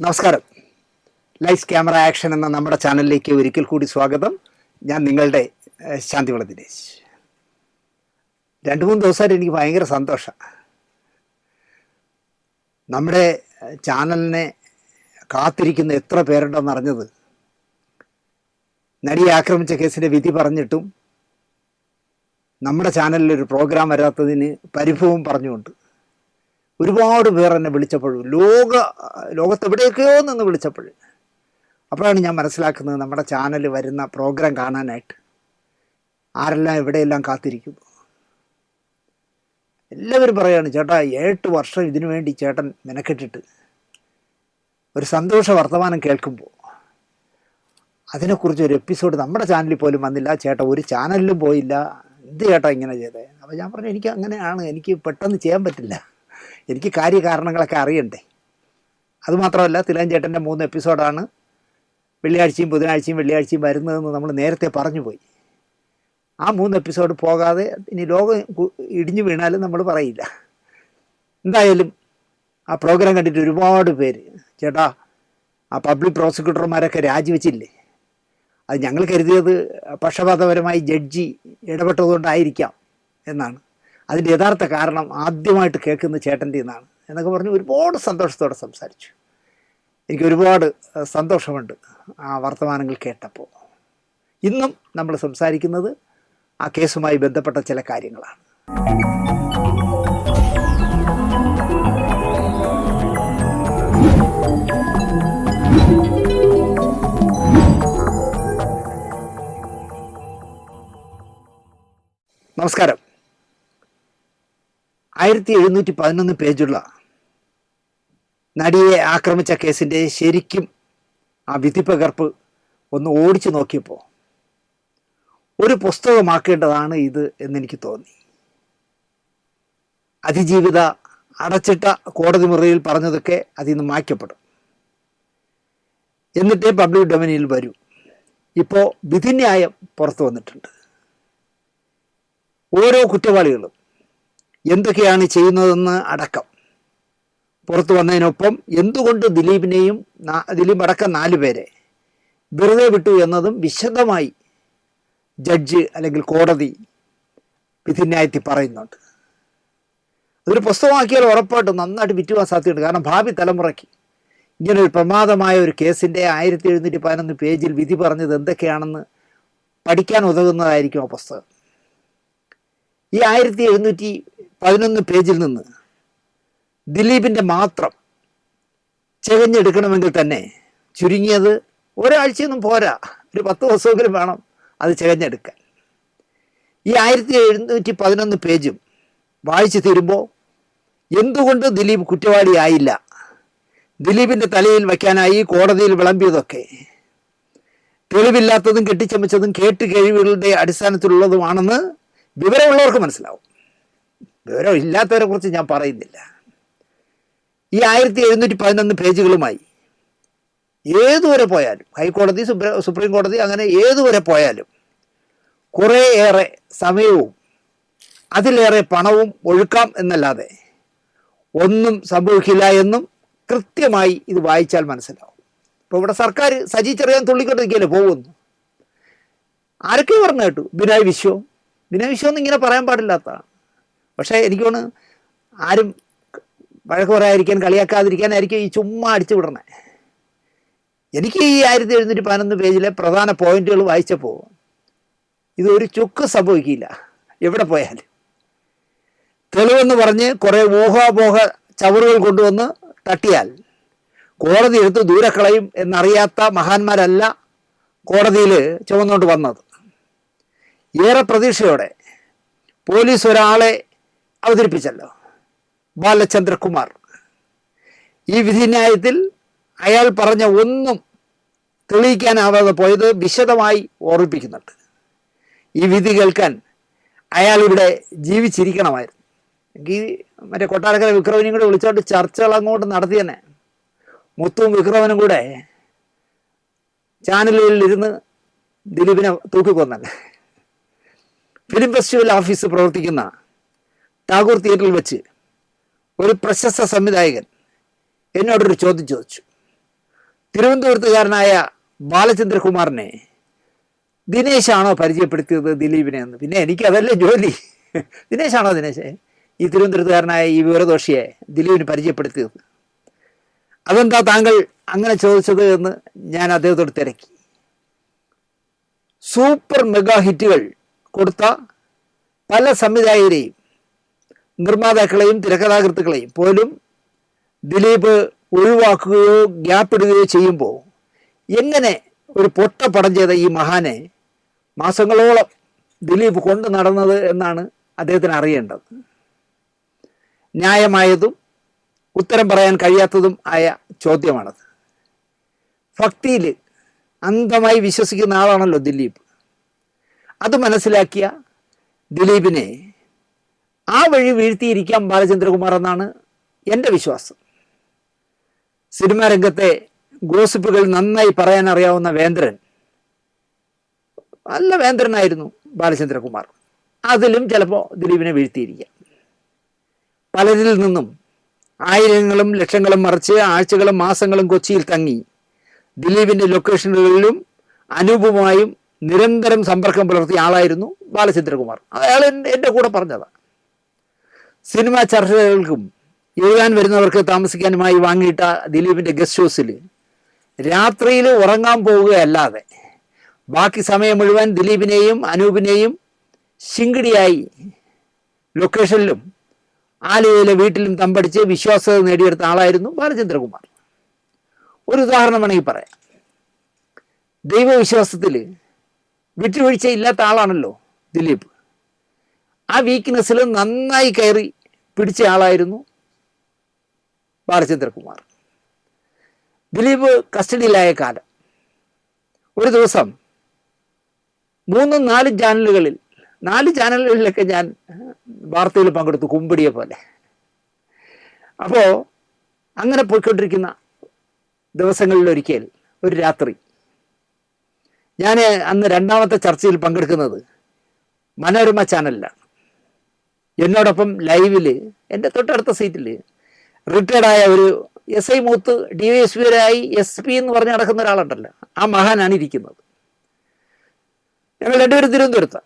നമസ്കാരം. Lies camera action എന്ന നമ്മുടെ ചാനലിലേക്ക് ഒരിക്കൽ കൂടി സ്വാഗതം. ഞാൻ നിങ്ങളുടെ ശാന്തിവിള ദിനേശ്. 2-3 ദിവസമായിട്ട് എനിക്ക് ഭയങ്കര സന്തോഷം. നമ്മുടെ ചാനലിനെ കാത്തിരിക്കുന്ന എത്ര പേരുണ്ടെന്ന് അറിഞ്ഞത്, നടിയെ ആക്രമിച്ച കേസിൻ്റെ വിധി പറഞ്ഞിട്ടും നമ്മുടെ ചാനലിലൊരു പ്രോഗ്രാം വരാത്തതിന് പരിഭവം പറഞ്ഞുകൊണ്ട് ഒരുപാട് പേർ എന്നെ വിളിച്ചപ്പോഴും ലോകത്തെവിടെയൊക്കെയോ നിന്ന് വിളിച്ചപ്പോഴും അപ്പോഴാണ് ഞാൻ മനസ്സിലാക്കുന്നത് നമ്മുടെ ചാനൽ വരുന്ന പ്രോഗ്രാം കാണാനായിട്ട് ആരെല്ലാം എവിടെയെല്ലാം കാത്തിരിക്കുന്നു. എല്ലാവരും പറയുകയാണ്, ചേട്ടാ 8 വർഷം ഇതിനു വേണ്ടി ചേട്ടൻ മെനക്കെട്ടിട്ട് ഒരു സന്തോഷ വർത്തമാനം കേൾക്കുമ്പോൾ അതിനെക്കുറിച്ച് ഒരു എപ്പിസോഡ് നമ്മുടെ ചാനലിൽ പോലും വന്നില്ല, ചേട്ടാ ഒരു ചാനലിലും പോയില്ല, എന്ത് ചേട്ടാ ഇങ്ങനെ ചെയ്തേ? അപ്പോൾ ഞാൻ പറഞ്ഞു, എനിക്ക് അങ്ങനെയാണ്, എനിക്ക് പെട്ടെന്ന് ചെയ്യാൻ പറ്റില്ല, എനിക്ക് കാര്യകാരണങ്ങളൊക്കെ അറിയണ്ടേ. അതുമാത്രമല്ല, തിലകൻ ചേട്ടൻ്റെ 3 എപ്പിസോഡാണ് വെള്ളിയാഴ്ചയും ബുധനാഴ്ചയും വെള്ളിയാഴ്ചയും വരുന്നതെന്ന് നമ്മൾ നേരത്തെ പറഞ്ഞു പോയി. ആ 3 എപ്പിസോഡ് പോകാതെ ഇനി ലോകം ഇടിഞ്ഞു വീണാലും നമ്മൾ പറയില്ല. എന്തായാലും ആ പ്രോഗ്രാം കണ്ടിട്ട് ഒരുപാട് പേര്, ചേട്ടാ ആ പബ്ലിക് പ്രോസിക്യൂട്ടർമാരൊക്കെ രാജിവെച്ചില്ലേ, അത് ഞങ്ങൾ കരുതിയത് പക്ഷപാതപരമായി ജഡ്ജി ഇടപെട്ടതുകൊണ്ടായിരിക്കാം എന്നാണ്, അതിൻ്റെ യഥാർത്ഥ കാരണം ആദ്യമായിട്ട് കേൾക്കുന്ന ചേട്ടൻ്റെ എന്നാണ് എന്നൊക്കെ പറഞ്ഞ് ഒരുപാട് സന്തോഷത്തോടെ സംസാരിച്ചു. എനിക്ക് ഒരുപാട് സന്തോഷമുണ്ട് ആ വർത്തമാനങ്ങൾ കേട്ടപ്പോൾ. ഇന്നും നമ്മൾ സംസാരിക്കുന്നത് ആ കേസുമായി ബന്ധപ്പെട്ട ചില കാര്യങ്ങളാണ്. നമസ്കാരം. 1711 പേജുള്ള നടിയെ ആക്രമിച്ച കേസിൻ്റെ ശരിക്കും ആ വിധിപ്പകർപ്പ് ഒന്ന് ഓടിച്ചു നോക്കിയപ്പോൾ ഒരു പുസ്തകമാക്കേണ്ടതാണ് ഇത് എന്നെനിക്ക് തോന്നി. അതിജീവിത അടച്ചിട്ട കോടതി മുറിയിൽ പറഞ്ഞതൊക്കെ അതിൽ നിന്ന് മായ്ക്കപ്പെടും, എന്നിട്ടേ പബ്ലിക് ഡൊമൈനിൽ വരൂ. ഇപ്പോൾ വിധിന്യായം പുറത്തു വന്നിട്ടുണ്ട്. ഓരോ കുറ്റവാളികളും എന്തൊക്കെയാണ് ചെയ്യുന്നതെന്ന് അടക്കം പുറത്തു വന്നതിനൊപ്പം എന്തുകൊണ്ട് ദിലീപ് അടക്കം 4 പേരെ വെറുതെ വിട്ടു എന്നതും വിശദമായി ജഡ്ജ് അല്ലെങ്കിൽ കോടതി വിധിന്യായത്തിൽ പറയുന്നുണ്ട്. അതൊരു പുസ്തകമാക്കിയാൽ ഉറപ്പായിട്ടും നന്നായിട്ട് വിറ്റുവാൻ സാധ്യതയുണ്ട്. കാരണം ഭാവി തലമുറയ്ക്ക് ഇങ്ങനൊരു പ്രമാദമായ ഒരു കേസിൻ്റെ 1711 പേജിൽ വിധി പറഞ്ഞത് എന്തൊക്കെയാണെന്ന് പഠിക്കാൻ ഉതകുന്നതായിരിക്കും ആ പുസ്തകം. ഈ 1711 പേജിൽ നിന്ന് ദിലീപിൻ്റെ മാത്രം ചെകഞ്ഞെടുക്കണമെങ്കിൽ തന്നെ ചുരുങ്ങിയത് ഒരാഴ്ചയൊന്നും പോരാ, ഒരു 10 ദിവസമെങ്കിലും വേണം അത് ചെകഞ്ഞെടുക്കാൻ. ഈ 1711 പേജും വായിച്ചു തീരുമ്പോൾ എന്തുകൊണ്ട് ദിലീപ് കുറ്റവാളിയായില്ല, ദിലീപിൻ്റെ തലയിൽ വയ്ക്കാനായി കോടതിയിൽ വിളമ്പിയതൊക്കെ തെളിവില്ലാത്തതും കെട്ടിച്ചമച്ചതും കേട്ടുകേഴ്വികളുടെ അടിസ്ഥാനത്തിലുള്ളതുമാണെന്ന് വിവരമുള്ളവർക്ക് മനസ്സിലാവും. വിവരം ഇല്ലാത്തവരെ കുറിച്ച് ഞാൻ പറയുന്നില്ല. ഈ 1711 പേജുകളുമായി ഏതുവരെ പോയാലും, ഹൈക്കോടതി, സുപ്രീം കോടതി, അങ്ങനെ ഏതുവരെ പോയാലും കുറേയേറെ സമയവും അതിലേറെ പണവും ഒഴുക്കാം എന്നല്ലാതെ ഒന്നും സംഭവിക്കില്ല എന്നും കൃത്യമായി ഇത് വായിച്ചാൽ മനസ്സിലാവും. ഇപ്പോൾ ഇവിടെ സർക്കാർ സജി ചെറിയാൻ തുള്ളിക്കൊണ്ടിരിക്കുകയല്ലേ പോകുന്നു. ആരൊക്കെ പറഞ്ഞു കേട്ടു, ബിനോയ് വിശ്വം ഒന്നും ഇങ്ങനെ പറയാൻ പാടില്ലാത്തതാണ്. പക്ഷേ എനിക്ക് തോന്നുന്നു ആരും വഴക്ക് പറയാതിരിക്കാൻ, കളിയാക്കാതിരിക്കാനായിരിക്കും ഈ ചുമ്മാ അടിച്ചു വിടണേ. എനിക്ക് ഈ 1711 പേജിലെ പ്രധാന പോയിന്റുകൾ വായിച്ചപ്പോൾ ഇതൊരു ചുക്ക് സംഭവിക്കില്ല എവിടെ പോയാലും. തെളിവെന്ന് പറഞ്ഞ് കുറേ ഊഹാപോഹ ചവറുകൾ കൊണ്ടുവന്ന് തട്ടിയാൽ കോടതി എടുത്ത് ദൂരക്കളയും എന്നറിയാത്ത മഹാന്മാരല്ല കോടതിയിൽ ചുമന്നുകൊണ്ട് വന്നത്. ഏറെ പ്രതീക്ഷയോടെ പോലീസ് ഒരാളെ അവതരിപ്പിച്ചല്ലോ, ബാലചന്ദ്രകുമാർ. ഈ വിധിന്യായത്തിൽ അയാൾ പറഞ്ഞ ഒന്നും തെളിയിക്കാനാവാതെ പോയത് വിശദമായി ഓർമ്മിപ്പിക്കുന്നുണ്ട്. ഈ വിധി കേൾക്കാൻ അയാൾ ഇവിടെ ജീവിച്ചിരിക്കണമായിരുന്നു. എങ്കിൽ മറ്റേ കൊട്ടാരക്കര വിക്രമനെയും കൂടെ വിളിച്ചോണ്ട് ചർച്ചകൾ അങ്ങോട്ട് നടത്തി തന്നെ മുത്തും വിക്രമനും കൂടെ ചാനലുകളിൽ ഇരുന്ന് ദിലീപിനെ തൂക്കിക്കൊന്നല്ലേ. ഫിലിം ഫെസ്റ്റിവൽ ഓഫീസ് പ്രവർത്തിക്കുന്ന ടാഗോർ തിയേറ്ററിൽ വെച്ച് ഒരു പ്രശസ്ത സംവിധായകൻ എന്നോടൊരു ചോദ്യം ചോദിച്ചു. തിരുവനന്തപുരത്തുകാരനായ ബാലചന്ദ്രകുമാറിനെ ദിനേശാണോ പരിചയപ്പെടുത്തിയത് ദിലീപിനെ എന്ന്? പിന്നെ എനിക്കതല്ലേ ജോലി. ദിനേശാണോ ഈ തിരുവനന്തപുരത്തുകാരനായ ഈ വിവരദോഷിയെ ദിലീപിന് പരിചയപ്പെടുത്തിയത്? അതെന്താ താങ്കൾ അങ്ങനെ ചോദിച്ചത് എന്ന് ഞാൻ അദ്ദേഹത്തോട് തിരക്കി. സൂപ്പർ മെഗാ ഹിറ്റുകൾ കൊടുത്ത പല സംവിധായകരെയും നിർമ്മാതാക്കളെയും തിരക്കഥാകൃത്തുക്കളെയും പോലും ദിലീപ് ഒഴിവാക്കുകയോ ഗ്യാപ്പിടുകയോ ചെയ്യുമ്പോൾ എങ്ങനെ ഒരു പൊട്ടപ്പടം ചെയ്ത ഈ മഹാനെ മാസങ്ങളോളം ദിലീപ് കൊണ്ടു നടന്നത് എന്നാണ് അദ്ദേഹത്തിന് അറിയേണ്ടത്. ന്യായമായതും ഉത്തരം പറയാൻ കഴിയാത്തതും ആയ ചോദ്യമാണത്. ഭക്തിയിൽ അന്ധമായി വിശ്വസിക്കുന്ന ആളാണല്ലോ ദിലീപ്. അത് മനസ്സിലാക്കിയ ദിലീപിനെ ആ വഴി വീഴ്ത്തിയിരിക്കാം ബാലചന്ദ്രകുമാർ എന്നാണ് എൻ്റെ വിശ്വാസം. സിനിമാ രംഗത്തെ ഗോസിപ്പുകൾ നന്നായി പറയാൻ അറിയാവുന്ന വേന്ദ്രൻ, നല്ല വേന്ദ്രനായിരുന്നു ബാലചന്ദ്രകുമാർ. അതിലും ചിലപ്പോൾ ദിലീപിനെ വീഴ്ത്തിയിരിക്കാം. പലരിൽ നിന്നും ആയിരങ്ങളും ലക്ഷങ്ങളും മറിച്ച് ആഴ്ചകളും മാസങ്ങളും കൊച്ചിയിൽ തങ്ങി ദിലീപിൻ്റെ ലൊക്കേഷനുകളിലും അനൂപുമായും നിരന്തരം സമ്പർക്കം പുലർത്തിയ ആളായിരുന്നു ബാലചന്ദ്രകുമാർ. അയാൾ എൻ്റെ കൂടെ പറഞ്ഞതാണ്. സിനിമാ ചർച്ചകൾക്കും എഴുതാൻ വരുന്നവർക്ക് താമസിക്കാനുമായി വാങ്ങിയിട്ട ദിലീപിൻ്റെ ഗസ്റ്റ് ഹൗസിൽ രാത്രിയിൽ ഉറങ്ങാൻ പോവുകയല്ലാതെ ബാക്കി സമയം മുഴുവൻ ദിലീപിനെയും അനൂപിനെയും ശിങ്കിടിയായി ലൊക്കേഷനിലും ആലുവയിലെ വീട്ടിലും തമ്പടിച്ച് വിശ്വാസത നേടിയെടുത്ത ആളായിരുന്നു ബാലചന്ദ്രകുമാർ. ഒരു ഉദാഹരണം വേണമെങ്കിൽ പറയാം. ദൈവവിശ്വാസത്തിൽ വിട്ടുവീഴ്ചയില്ലാത്ത ആളാണല്ലോ ദിലീപ്. ആ വീക്ക്നെസ്സിൽ നന്നായി കയറി പിടിച്ച ആളായിരുന്നു ബാലചന്ദ്രകുമാർ. ദിലീപ് കസ്റ്റഡിയിലായ കാലം ഒരു ദിവസം 3-4 ചാനലുകളിൽ 4 ചാനലുകളിലൊക്കെ ഞാൻ വാർത്തയിൽ പങ്കെടുത്തു, കുമ്പിടിയെ പോലെ. അപ്പോൾ അങ്ങനെ പോയിക്കൊണ്ടിരിക്കുന്ന ദിവസങ്ങളിലൊരിക്കൽ ഒരു രാത്രി ഞാൻ അന്ന് 2ാമത്തെ ചർച്ചയിൽ പങ്കെടുക്കുന്നത് മനോരമ ചാനലിലാണ്. എന്നോടൊപ്പം ലൈവിൽ എൻ്റെ തൊട്ടടുത്ത സീറ്റിൽ റിട്ടയർഡായ ഒരു SI മൂത്ത് DYSPരായി SP എന്ന് പറഞ്ഞ് നടക്കുന്ന ഒരാളുണ്ടല്ലോ, ആ മഹാനാണ് ഇരിക്കുന്നത്. ഞങ്ങൾ രണ്ടുപേരും തിരുവനന്തപുരത്ത്.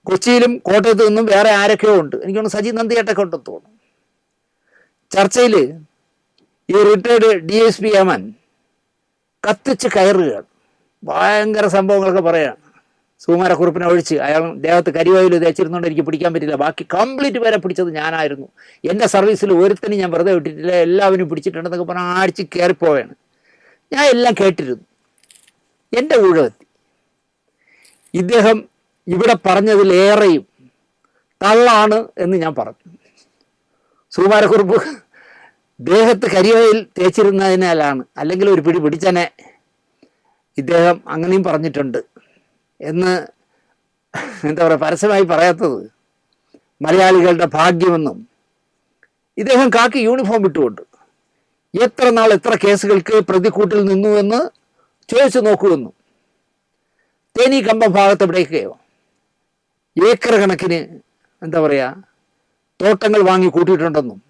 കൊച്ചിയിലും കോട്ടയത്ത് നിന്നും വേറെ ആരൊക്കെയോ ഉണ്ട്. എനിക്കൊന്ന് സജി നന്ദിയേട്ടൊക്കെ ഉണ്ടെന്ന് തോന്നുന്നു. ചർച്ചയിൽ ഈ റിട്ടയർഡ് DSP ആമാൻ കത്തിച്ച് കയറുകയാണ്. ഭയങ്കര സംഭവങ്ങളൊക്കെ പറയുകയാണ്. സുകുമാരക്കുറുപ്പിനെ ഒഴിച്ച് അയാൾ ദേഹത്ത് കരിവായിൽ തേച്ചിരുന്നുകൊണ്ട് എനിക്ക് പിടിക്കാൻ പറ്റില്ല. ബാക്കി കംപ്ലീറ്റ് പേരെ പിടിച്ചത് ഞാനായിരുന്നു. എൻ്റെ സർവീസിൽ ഒരുത്തനും ഞാൻ വെറുതെ വിട്ടിട്ടില്ല, എല്ലാവരും പിടിച്ചിട്ടുണ്ടെന്നൊക്കെ പറഞ്ഞാൽ ആഴ്ച കയറിപ്പോവുകയാണ്. ഞാൻ എല്ലാം കേട്ടിരുന്നു. എൻ്റെ ഊഴമെത്തി. ഇദ്ദേഹം ഇവിടെ പറഞ്ഞതിലേറെയും തള്ളാണ് എന്ന് ഞാൻ പറഞ്ഞു. സുകുമാരക്കുറുപ്പ് ദേഹത്ത് കരിവായിൽ തേച്ചിരുന്നതിനാലാണ്, അല്ലെങ്കിൽ ഒരു പിടി പിടിച്ചനെ ഇദ്ദേഹം അങ്ങനെയും പറഞ്ഞിട്ടുണ്ട് എന്ന് എന്താ പറയുക, പരസ്യമായി പറയാത്തത് മലയാളികളുടെ ഭാഗ്യമെന്നും ഇദ്ദേഹം കാക്കി യൂണിഫോം ഇട്ടുകൊണ്ട് എത്ര നാൾ എത്ര കേസുകൾക്ക് പ്രതിക്കൂട്ടിൽ നിന്നുവെന്ന് ചോദിച്ചു നോക്കുമെന്നും തേനി കമ്പം ഭാഗത്ത് എവിടേക്കോ ഏക്കർ കണക്കിന് എന്താ പറയുക തോട്ടങ്ങൾ വാങ്ങി കൂട്ടിയിട്ടുണ്ടെന്നും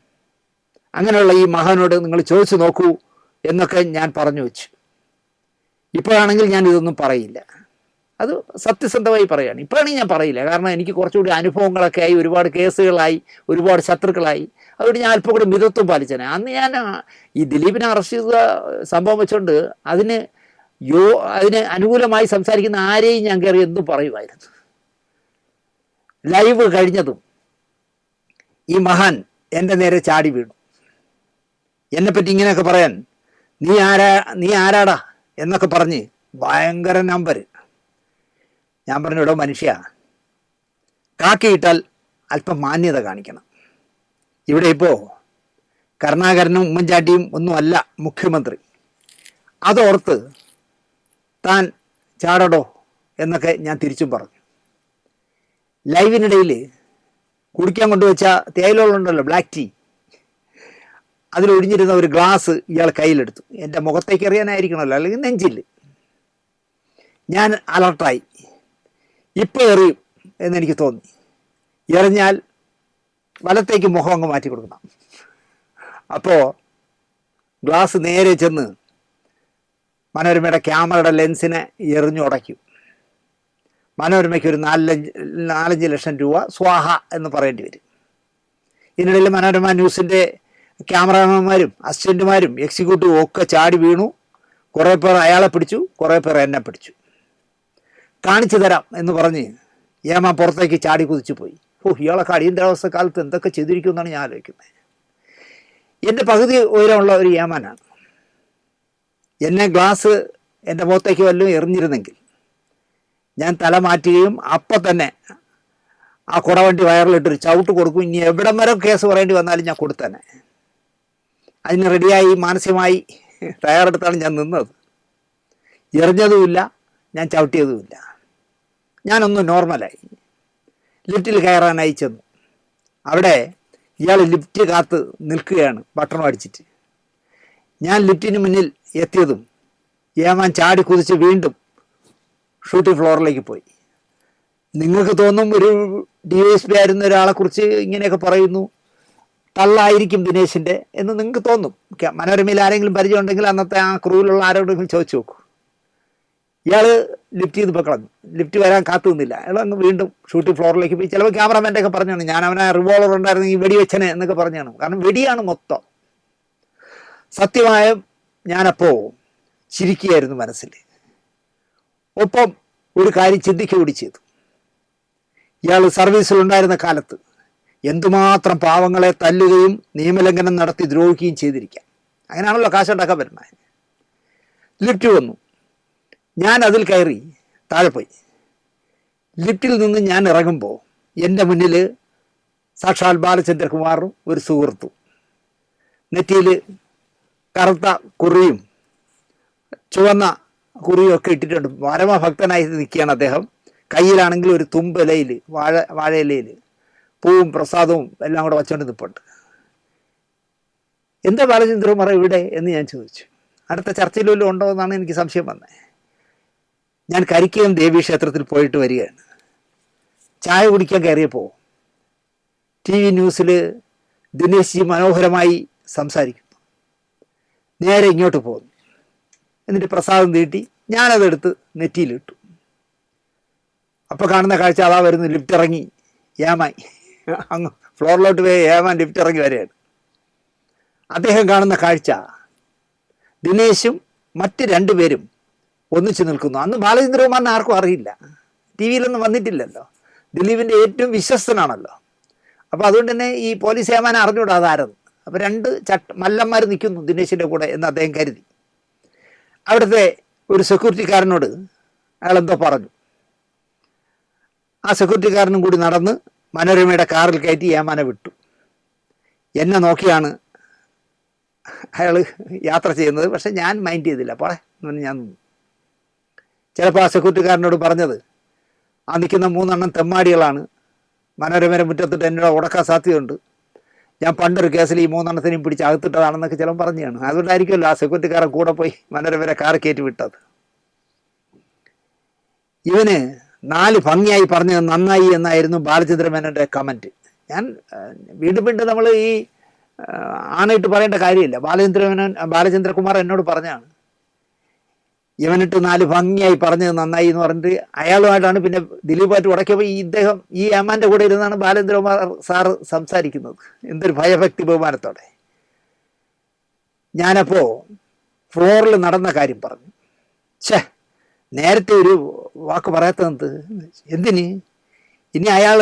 അങ്ങനെയുള്ള ഈ മഹാനോട് നിങ്ങൾ ചോദിച്ചു നോക്കൂ എന്നൊക്കെ ഞാൻ പറഞ്ഞു വെച്ചു. ഇപ്പോഴാണെങ്കിൽ ഞാൻ ഇതൊന്നും പറയില്ല, അത് സത്യസന്ധമായി പറയുകയാണ്. ഇപ്പോഴാണെങ്കിൽ ഞാൻ പറയില്ല, കാരണം എനിക്ക് കുറച്ചുകൂടി അനുഭവങ്ങളൊക്കെ ആയി, ഒരുപാട് കേസുകളായി, ഒരുപാട് ശത്രുക്കളായി. അതുകൊണ്ട് ഞാൻ അല്പം കൂടി മിതത്വം പാലിച്ചേനെ. അന്ന് ഞാൻ ഈ ദിലീപിനെ അറസ്റ്റ് ചെയ്ത സംഭവം വെച്ചുകൊണ്ട് അതിന് അനുകൂലമായി സംസാരിക്കുന്ന ആരെയും ഞാൻ കയറി എന്തും പറയുമായിരുന്നു. ലൈവ് കഴിഞ്ഞതും ഈ മഹാൻ എൻ്റെ നേരെ ചാടി വീണു. എന്നെപ്പറ്റി ഇങ്ങനെയൊക്കെ പറയാൻ നീ ആരാടാ എന്നൊക്കെ പറഞ്ഞ് ഭയങ്കര നമ്പർ. ഞാൻ പറഞ്ഞു, ഇടോ മനുഷ്യ, കാക്കിയിട്ടാൽ അല്പം മാന്യത കാണിക്കണം. ഇവിടെ ഇപ്പോൾ കരുണാകരനും ഉമ്മൻചാണ്ടിയും ഒന്നുമല്ല മുഖ്യമന്ത്രി. അതോർത്ത് താൻ ചാടടോ എന്നൊക്കെ ഞാൻ തിരിച്ചും പറഞ്ഞു. ലൈവിനിടയിൽ കുടിക്കാൻ കൊണ്ടുവച്ച തേയിലുണ്ടല്ലോ, ബ്ലാക്ക് ടീ, അതിലൊഴിഞ്ഞിരുന്ന ഒരു ഗ്ലാസ് ഇയാൾ കയ്യിലെടുത്തു. എൻ്റെ മുഖത്തേക്ക് എറിയാനായിരിക്കണമല്ലോ, അല്ലെങ്കിൽ നെഞ്ചിൽ. ഞാൻ അലർട്ടായി, ഇപ്പോൾ എറിയും എന്നെനിക്ക് തോന്നി. എറിഞ്ഞാൽ വലത്തേക്ക് മുഖം അങ്ങ് മാറ്റി കൊടുക്കണം. അപ്പോൾ ഗ്ലാസ് നേരെ ചെന്ന് മനോരമയുടെ ക്യാമറയുടെ ലെൻസിനെ എറിഞ്ഞുടയ്ക്കും. മനോരമയ്ക്ക് ഒരു 4-5 ലക്ഷം രൂപ സ്വാഹ എന്ന് പറയേണ്ടി വരും. ഇതിനിടയിൽ മനോരമ ന്യൂസിൻ്റെ ക്യാമറാമാന്മാരും അസിസ്റ്റന്റുമാരും എക്സിക്യൂട്ടീവും ഒക്കെ ചാടി വീണു. കുറേ പേർ അയാളെ പിടിച്ചു, കുറേ പേർ എന്നെ പിടിച്ചു. കാണിച്ചു തരാം എന്ന് പറഞ്ഞ് ഏമാൻ പുറത്തേക്ക് ചാടി കുതിച്ചു പോയി. ഇയാളൊക്കെ അടിയന്തരാവസ്ഥ കാലത്ത് എന്തൊക്കെ ചെയ്തിരിക്കുമെന്നാണ് ഞാൻ ആലോചിക്കുന്നത്. എൻ്റെ പകുതി ഉയരമുള്ള ഒരു ഏമാനാണ്. എന്നെ ഗ്ലാസ് എൻ്റെ മുഖത്തേക്ക് വല്ലതും എറിഞ്ഞിരുന്നെങ്കിൽ ഞാൻ തല മാറ്റുകയും അപ്പം തന്നെ ആ കുടവണ്ടി വയറിലിട്ടൊരു ചവിട്ട് കൊടുക്കും. ഇനി എവിടം വരെ കേസ് പറയേണ്ടി വന്നാലും ഞാൻ കൊടുത്തന്നെ. അതിന് റെഡിയായി മാനസികമായി തയ്യാറെടുത്താണ് ഞാൻ നിന്നത്. എറിഞ്ഞതുമില്ല, ഞാൻ ചവിട്ടിയതുമില്ല. ഞാനൊന്ന് നോർമലായി. ലിഫ്റ്റിൽ കയറാനായി ചെന്നു. അവിടെ ഇയാൾ ലിഫ്റ്റ് കാത്ത് നിൽക്കുകയാണ് ബട്ടൺ അടിച്ചിട്ട്. ഞാൻ ലിഫ്റ്റിന് മുന്നിൽ എത്തിയതും ഏമാൻ ചാടി കുതിച്ച് വീണ്ടും ഷൂട്ടിംഗ് ഫ്ലോറിലേക്ക് പോയി. നിങ്ങൾക്ക് തോന്നും ഒരു DSP ആയിരുന്ന ഒരാളെക്കുറിച്ച് ഇങ്ങനെയൊക്കെ പറയുന്നു, തള്ളായിരിക്കും ദിനേശിൻ്റെ എന്ന് നിങ്ങൾക്ക് തോന്നും. മനോരമയിൽ ആരെങ്കിലും പരിചയം ഉണ്ടെങ്കിൽ അന്നത്തെ ആ ക്രൂവിലുള്ള ആരോടെങ്കിലും ചോദിച്ചു നോക്കൂ. ഇയാൾ ലിഫ്റ്റ് ചെയ്ത് കളഞ്ഞു. ലിഫ്റ്റ് വരാൻ കാത്തു നിന്നില്ല. അയാൾ അങ്ങ് വീണ്ടും ഷൂട്ടിംഗ് ഫ്ലോറിലേക്ക് പോയി. ചിലപ്പോൾ ക്യാമറമാൻ്റെ ഒക്കെ പറഞ്ഞാണ് ഞാൻ അവനെ റിവോൾവർ ഉണ്ടായിരുന്നെങ്കിൽ വെടിവെച്ചനെ എന്നൊക്കെ പറഞ്ഞാണ്. കാരണം വെടിയാണ് മൊത്തം. സത്യമായും ഞാനപ്പോൾ ചിരിക്കുകയായിരുന്നു മനസ്സിൽ. ഒപ്പം ഒരു കാര്യം ചിന്തിക്കുകയൂടി ചെയ്തു. ഇയാൾ സർവീസിലുണ്ടായിരുന്ന കാലത്ത് എന്തുമാത്രം പാവങ്ങളെ തല്ലുകയും നിയമലംഘനം നടത്തി ദ്രോഹിക്കുകയും ചെയ്തിരിക്കാം. അങ്ങനെയാണല്ലോ കാശുണ്ടാക്കാൻ പറ്റുന്നത്. ലിഫ്റ്റ് വന്നു. ഞാൻ അതിൽ കയറി താഴെ പോയി. ലിഫ്റ്റിൽ നിന്ന് ഞാൻ ഇറങ്ങുമ്പോൾ എൻ്റെ മുന്നിൽ സാക്ഷാൽ ബാലചന്ദ്രകുമാറും ഒരു സുഹൃത്തും. നെറ്റിയിൽ കറുത്ത കുറിയും ചുവന്ന കുറിയും ഒക്കെ ഇട്ടിട്ടുണ്ട്. പരമഭക്തനായി നിൽക്കുകയാണ് അദ്ദേഹം. കയ്യിലാണെങ്കിൽ ഒരു തുമ്പിലയിൽ വാഴയിലയിൽ പൂവും പ്രസാദവും എല്ലാം കൂടെ വച്ചുകൊണ്ട് നിൽപ്പുണ്ട്. എന്താ ബാലചന്ദ്രകുമാർ ഇവിടെ എന്ന് ഞാൻ ചോദിച്ചു. അടുത്ത ചർച്ചയിൽ വല്ലതും ഉണ്ടോ എന്നാണ് എനിക്ക് സംശയം വന്നത്. ഞാൻ കരിക്കകം ദേവീക്ഷേത്രത്തിൽ പോയിട്ട് വരികയാണ്. ചായ കുടിക്കാൻ കയറിയപ്പോൾ TV ന്യൂസിൽ ദിനേശ് ജി മനോഹരമായി സംസാരിക്കുന്നു. നേരെ ഇങ്ങോട്ട് പോകുന്നു. എന്നിട്ട് പ്രസാദം നീട്ടി ഞാനതെടുത്ത് നെറ്റിയിലിട്ടു. അപ്പോൾ കാണുന്ന കാഴ്ച അതാ വരുന്നു. ലിഫ്റ്റ് ഇറങ്ങി ഏമാൻ അങ്ങ് ഫ്ലോറിലോട്ട് പോയി ഏമാൻ ലിഫ്റ്റ് ഇറങ്ങി വരികയാണ്. അദ്ദേഹം കാണുന്ന കാഴ്ച ദിനേശും മറ്റ് 2 പേരും ഒന്നിച്ചു നിൽക്കുന്നു. അന്ന് ബാലചന്ദ്രകുമാറിനെ ആർക്കും അറിയില്ല, TV-യിലൊന്നും വന്നിട്ടില്ലല്ലോ. ദിലീപിൻ്റെ ഏറ്റവും വിശ്വസ്തനാണല്ലോ. അപ്പോൾ അതുകൊണ്ട് തന്നെ ഈ പോലീസ് ഏമാനെ അറിഞ്ഞൂടാ അതാരെന്ന്. അപ്പോൾ 2 മല്ലന്മാർ നിൽക്കുന്നു ദിനേശിൻ്റെ കൂടെ എന്ന് അദ്ദേഹം കരുതി. അവിടുത്തെ ഒരു സെക്യൂരിറ്റിക്കാരനോട് അയാളെന്തോ പറഞ്ഞു. ആ സെക്യൂരിറ്റിക്കാരനും കൂടി നടന്ന് മനോരമയുടെ കാറിൽ കയറ്റി ഏമാനെ വിട്ടു. എന്നെ നോക്കിയാണ് അയാൾ യാത്ര ചെയ്യുന്നത്. പക്ഷെ ഞാൻ മൈൻഡ് ചെയ്തില്ല. പോളെ എന്ന് ഞാൻ നിന്നു. ചിലപ്പോൾ ആ സെക്യൂരിറ്റിക്കാരനോട് പറഞ്ഞത് ആ നിൽക്കുന്ന 3 എണ്ണം തെമ്മാടികളാണ്, മനോരമയുടെ മുറ്റത്തിട്ട് എന്നോട് ഉടക്കാൻ സാധ്യതയുണ്ട്, ഞാൻ പണ്ടൊരു കേസിൽ ഈ 3 എണ്ണത്തിനെയും പിടിച്ച് അകത്തിട്ടതാണെന്നൊക്കെ ചിലപ്പോൾ പറഞ്ഞാണ്. അതുകൊണ്ടായിരിക്കുമല്ലോ ആ സെക്യൂരിറ്റിക്കാരൻ കൂടെ പോയി മനോരമയുടെ കാർ കയറ്റി വിട്ടത്. ഇവന് 4 ഭംഗിയായി പറഞ്ഞത് നന്നായി എന്നായിരുന്നു ബാലചന്ദ്രമേനോൻ്റെ കമൻറ്റ്. ഞാൻ വീണ്ടും നമ്മൾ ഈ ആണയിട്ട് പറയേണ്ട കാര്യമില്ല. ബാലചന്ദ്രകുമാർ എന്നോട് പറഞ്ഞാണ് ഇവനിട്ട് 4 ഭംഗിയായി പറഞ്ഞത് നന്നായി എന്ന് പറഞ്ഞിട്ട് അയാളുമായിട്ടാണ് പിന്നെ ദിലീപായിട്ട് ഉടക്കിയപ്പോൾ ഇദ്ദേഹം ഈ ഏമാൻ്റെ കൂടെ ഇരുന്നാണ് ബാലചന്ദ്രകുമാർ സാറ് സംസാരിക്കുന്നത്. എന്തൊരു ഭയഭക്തി ബഹുമാനത്തോടെ. ഞാനപ്പോൾ ഫ്ലോറിൽ നടന്ന കാര്യം പറഞ്ഞു. നേരത്തെ ഒരു വാക്ക് പറയാത്തത് എന്തിന്? ഇനി അയാൾ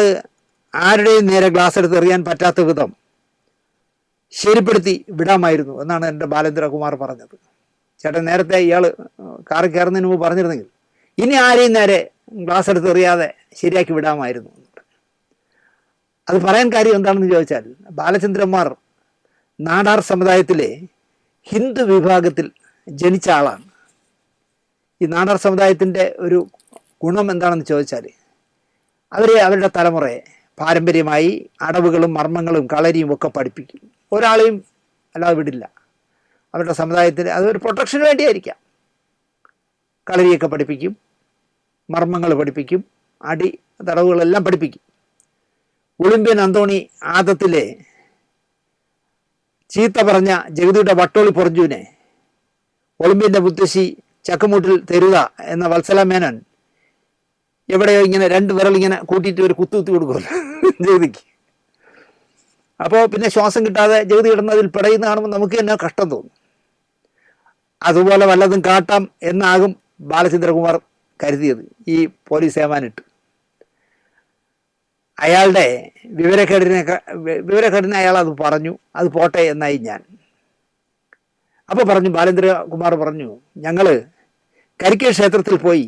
ആരുടെയും നേരെ ഗ്ലാസ് എടുത്ത് എറിയാൻ പറ്റാത്ത വിധം ശരിപ്പെടുത്തി വിടാമായിരുന്നു എന്നാണ് എൻ്റെ ബാലചന്ദ്രകുമാർ പറഞ്ഞത്. ചേട്ടൻ നേരത്തെ ഇയാൾ കാറിൽ കയറുന്നതിന് മുമ്പ് പറഞ്ഞിരുന്നെങ്കിൽ ഇനി ആരെയും നേരെ ഗ്ലാസ് എടുത്ത് എറിയാതെ ശരിയാക്കി വിടാമായിരുന്നു. അത് പറയാൻ കാര്യം എന്താണെന്ന് ചോദിച്ചാൽ ബാലചന്ദ്രകുമാർ നാടാർ സമുദായത്തിലെ ഹിന്ദു വിഭാഗത്തിൽ ജനിച്ച ആളാണ്. ഈ നാടാർ സമുദായത്തിൻ്റെ ഒരു ഗുണം എന്താണെന്ന് ചോദിച്ചാൽ അവരുടെ തലമുറയെ പാരമ്പര്യമായി അടവുകളും മർമ്മങ്ങളും കളരിയും ഒക്കെ പഠിപ്പിക്കും. ഒരാളെയും അല്ലാതെ വിടില്ല. അവരുടെ സമുദായത്തിന് അതൊരു പ്രൊട്ടക്ഷന് വേണ്ടിയായിരിക്കാം. കളരിയൊക്കെ പഠിപ്പിക്കും, മർമ്മങ്ങൾ പഠിപ്പിക്കും, അടി തടവുകളെല്ലാം പഠിപ്പിക്കും. ഒളിമ്പ്യൻ അന്തോണി ആദത്തിലെ ചീത്ത പറഞ്ഞ ജഗതിയുടെ വട്ടോളി പൊറഞ്ചുവിനെ ഒളിമ്പ്യൻ്റെ മുത്തശ്ശി ചക്കമൂട്ടിൽ തെരുത എന്ന വത്സല മേനോൻ എവിടെയോ ഇങ്ങനെ 2 വിരൽ ഇങ്ങനെ കൂട്ടിയിട്ട് ഒരു കുത്തി കൊടുക്കുമല്ലോ ജഗതിക്ക്. അപ്പോൾ പിന്നെ ശ്വാസം കിട്ടാതെ ജഗതി കിടന്നതിൽ പിടയുന്ന കാണുമ്പോൾ നമുക്ക് തന്നെ കഷ്ടം തോന്നും. അതുപോലെ വല്ലതും കാട്ടാം എന്നാകും ബാലചന്ദ്രകുമാർ കരുതിയത് ഈ പോലീസ് ഏമാനിട്ട്. അയാളുടെ വിവരക്കേടിനെ അയാൾ അത് പറഞ്ഞു, അത് പോട്ടെ എന്നായി ഞാൻ. അപ്പോൾ പറഞ്ഞു, ബാലേന്ദ്രകുമാർ പറഞ്ഞു, ഞങ്ങൾ കരിക്കൽ ക്ഷേത്രത്തിൽ പോയി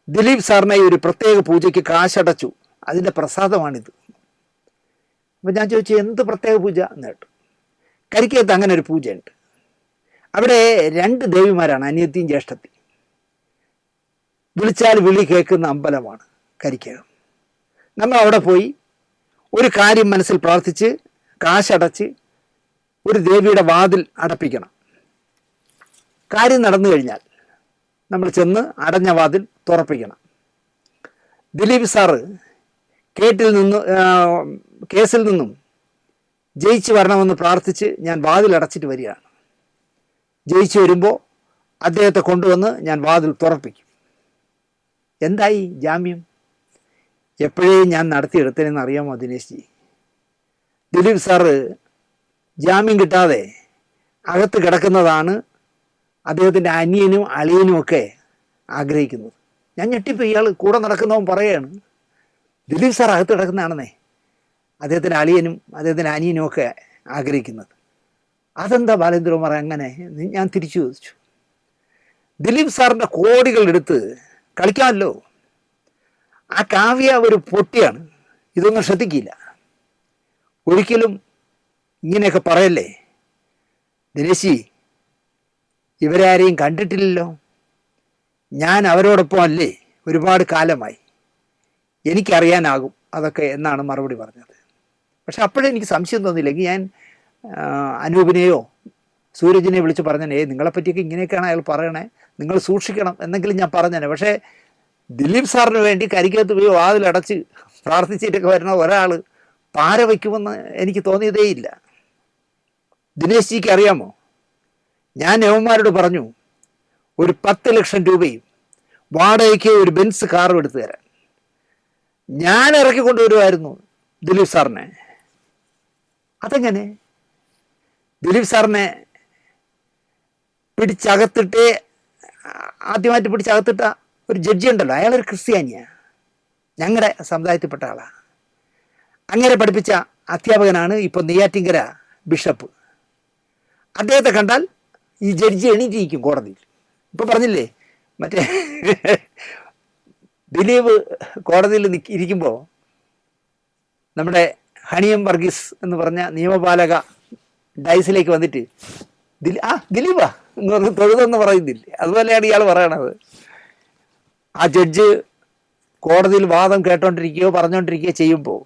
ദിലീപ് സാറിനെ ഒരു പ്രത്യേക പൂജയ്ക്ക് കാശടച്ചു, അതിൻ്റെ പ്രസാദമാണിത്. അപ്പം ഞാൻ ചോദിച്ചു, എന്ത് പ്രത്യേക പൂജ എന്ന് കേട്ടു. കരിക്കകത്ത് അങ്ങനെ ഒരു പൂജയുണ്ട്. അവിടെ 2 ദേവിമാരാണ്, അനിയത്തിയും ജ്യേഷ്ഠത്തിയും. വിളിച്ചാൽ വിളി കേൾക്കുന്ന അമ്പലമാണ് കരിക്കകം. നമ്മൾ അവിടെ പോയി ഒരു കാര്യം മനസ്സിൽ പ്രാർത്ഥിച്ച് കാശടച്ച് ഒരു ദേവിയുടെ വാതിൽ അടപ്പിക്കണം. കാര്യം നടന്നു കഴിഞ്ഞാൽ നമ്മൾ ചെന്ന് അടഞ്ഞ വാതിൽ തുറപ്പിക്കണം. ദിലീപ് സാറ് കേസിൽ നിന്നും ജയിച്ചു വരണമെന്ന് പ്രാർത്ഥിച്ച് ഞാൻ വാതിൽ അടച്ചിട്ട് വരികയാണ്. ജയിച്ചു വരുമ്പോൾ അദ്ദേഹത്തെ കൊണ്ടുവന്ന് ഞാൻ വാതിൽ തുറപ്പിക്കും. എന്തായി ജാമ്യം? എപ്പോഴേ ഞാൻ നടത്തിയെടുത്തതെന്ന് അറിയാമോ ദിനേശ് ജി? ദിലീപ് സാറ് ജാമ്യം കിട്ടാതെ അകത്ത് കിടക്കുന്നതാണ് അദ്ദേഹത്തിൻ്റെ അനിയനും അളിയനും ഒക്കെ ആഗ്രഹിക്കുന്നത്. ഞാൻ ഞെട്ടിപ്പോൾ ഇയാൾ കൂടെ നടക്കുന്നവൻ പറയുകയാണ്, ദിലീപ് സാർ അകത്ത് കിടക്കുന്നതാണെന്നേ അദ്ദേഹത്തിൻ്റെ അളിയനും അദ്ദേഹത്തിൻ്റെ അനിയനും ഒക്കെ ആഗ്രഹിക്കുന്നത്. അതെന്താ ബാലേന്ദ്രകുമാർ അങ്ങനെ? ഞാൻ തിരിച്ചു ചോദിച്ചു. ദിലീപ് സാറിൻ്റെ കോടികൾ എടുത്ത് കളിക്കാമല്ലോ. ആ കാവ്യ ഒരു പൊട്ടിയാണ്, ഇതൊന്നും ശ്രദ്ധിക്കില്ല. ഒരിക്കലും ഇങ്ങനെയൊക്കെ പറയല്ലേ ദിനേശി. ഇവരെ ആരെയും കണ്ടിട്ടില്ലല്ലോ. ഞാൻ അവരോടൊപ്പം അല്ലേ ഒരുപാട് കാലമായി, എനിക്കറിയാനാകും അതൊക്കെ എന്നാണ് മറുപടി പറഞ്ഞത്. പക്ഷെ അപ്പോഴെനിക്ക് സംശയം തോന്നിയില്ലെങ്കിൽ ഞാൻ അനൂപിനെയോ സൂരജിനെ വിളിച്ച് പറഞ്ഞേ, നിങ്ങളെപ്പറ്റിയൊക്കെ ഇങ്ങനെയൊക്കെയാണ് അയാൾ പറയണേ, നിങ്ങൾ സൂക്ഷിക്കണം എന്നെങ്കിലും ഞാൻ പറഞ്ഞേനെ. പക്ഷേ ദിലീപ് സാറിന് വേണ്ടി കരിക്കകത്ത് പോയി വാതിലടച്ച് പ്രാർത്ഥിച്ചിട്ടൊക്കെ വരുന്ന ഒരാൾ പാര വയ്ക്കുമെന്ന് എനിക്ക് തോന്നിയതേയില്ല. ദിനേശ് ജിക്ക് അറിയാമോ, ഞാൻ യവന്മാരോട് പറഞ്ഞു ഒരു 10 ലക്ഷം രൂപയും വാടകയ്ക്ക് ഒരു ബെൻസ് കാറും എടുത്തു തരാൻ. ഞാൻ ഇറക്കി കൊണ്ടുവരുമായിരുന്നു ദിലീപ് സാറിനെ. അതെങ്ങനെ? ദിലീപ് സാറിനെ ആദ്യമായിട്ട് പിടിച്ചകത്തിട്ട ഒരു ജഡ്ജി ഉണ്ടല്ലോ, അയാളൊരു ക്രിസ്ത്യാനിയാണ്, ഞങ്ങളുടെ സമുദായത്തിൽപ്പെട്ട ആളാണ്. അങ്ങനെ പഠിപ്പിച്ച അധ്യാപകനാണ് ഇപ്പോൾ നെയ്യാറ്റിങ്കര ബിഷപ്പ്. അദ്ദേഹത്തെ കണ്ടാൽ ഈ ജഡ്ജി എണീറ്റിരിക്കും കോടതിയിൽ. ഇപ്പോൾ പറഞ്ഞില്ലേ മറ്റേ ദിലീപ് കോടതിയിൽ ഇരിക്കുമ്പോൾ നമ്മുടെ ഹണിയം വർഗീസ് എന്ന് പറഞ്ഞ നിയമപാലക ഡൈസിലേക്ക് വന്നിട്ട് ദിലീപാ എന്ന് പറഞ്ഞ് തൊഴുതെന്ന് പറയുന്നില്ലേ, അതുപോലെയാണ് ഇയാൾ പറയണത്. ആ ജഡ്ജ് കോടതിയിൽ വാദം കേട്ടോണ്ടിരിക്കുകയോ പറഞ്ഞുകൊണ്ടിരിക്കുകയോ ചെയ്യുമ്പോൾ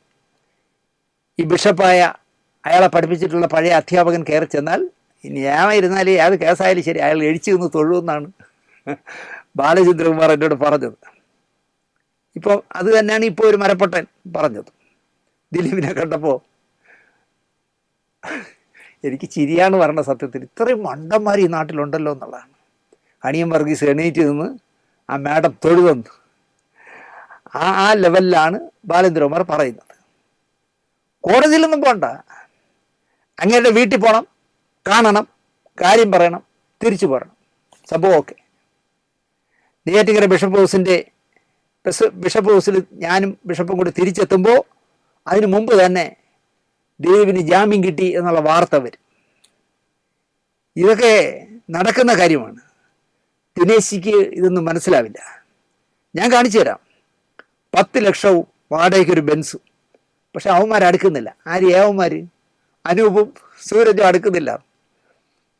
ഈ ബിഷപ്പായ അയാളെ പഠിപ്പിച്ചിട്ടുള്ള പഴയ അധ്യാപകൻ കയറി ചെന്നാൽ ഇനി ഞാൻ ഇരുന്നാലേ ഏത് കേസായാലും ശരി അയാൾ എഴിച്ചു നിന്ന് തൊഴുമെന്നാണ് ബാലചന്ദ്രകുമാർ എന്നോട് പറഞ്ഞത്. ഇപ്പോൾ അത് തന്നെയാണ് ഇപ്പോൾ ഒരു മരപ്പൊട്ടൻ പറഞ്ഞത് ദിലീപിനെ കണ്ടപ്പോൾ. എനിക്ക് ചിരിയാണ് പറഞ്ഞ സത്യത്തിൽ. ഇത്രയും മണ്ടന്മാർ ഈ നാട്ടിലുണ്ടല്ലോ എന്നുള്ളതാണ്. ഹണിയം വർഗീസ് എണീറ്റ് നിന്ന് ആ മാഡം തൊഴുതെന്ന് ആ ലെവലിലാണ് ബാലേന്ദ്രകുമാർ പറയുന്നത്. കോടതിയിലൊന്നും പോകണ്ട, അങ്ങേരുടെ വീട്ടിൽ പോകണം, കാണണം, കാര്യം പറയണം, തിരിച്ചു പോരണം, സംഭവം ഓക്കെ. നെയ്യാറ്റിങ്കര ബിഷപ്പ് ഹൗസിൽ ഞാനും ബിഷപ്പും കൂടി തിരിച്ചെത്തുമ്പോൾ അതിനു മുമ്പ് തന്നെ ദിലീപിന് ജാമ്യം കിട്ടി എന്നുള്ള വാർത്ത വരും. ഇതൊക്കെ നടക്കുന്ന കാര്യമാണ്. ദിനേശിക്ക് ഇതൊന്നും മനസ്സിലാവില്ല. ഞാൻ കാണിച്ചു തരാം. 10 ലക്ഷവും വാടകയ്ക്കൊരു ബെൻസും. പക്ഷെ അവന്മാർ അടുക്കുന്നില്ല. ഏവന്മാർ അനൂപും സൂരജും അടുക്കുന്നില്ല.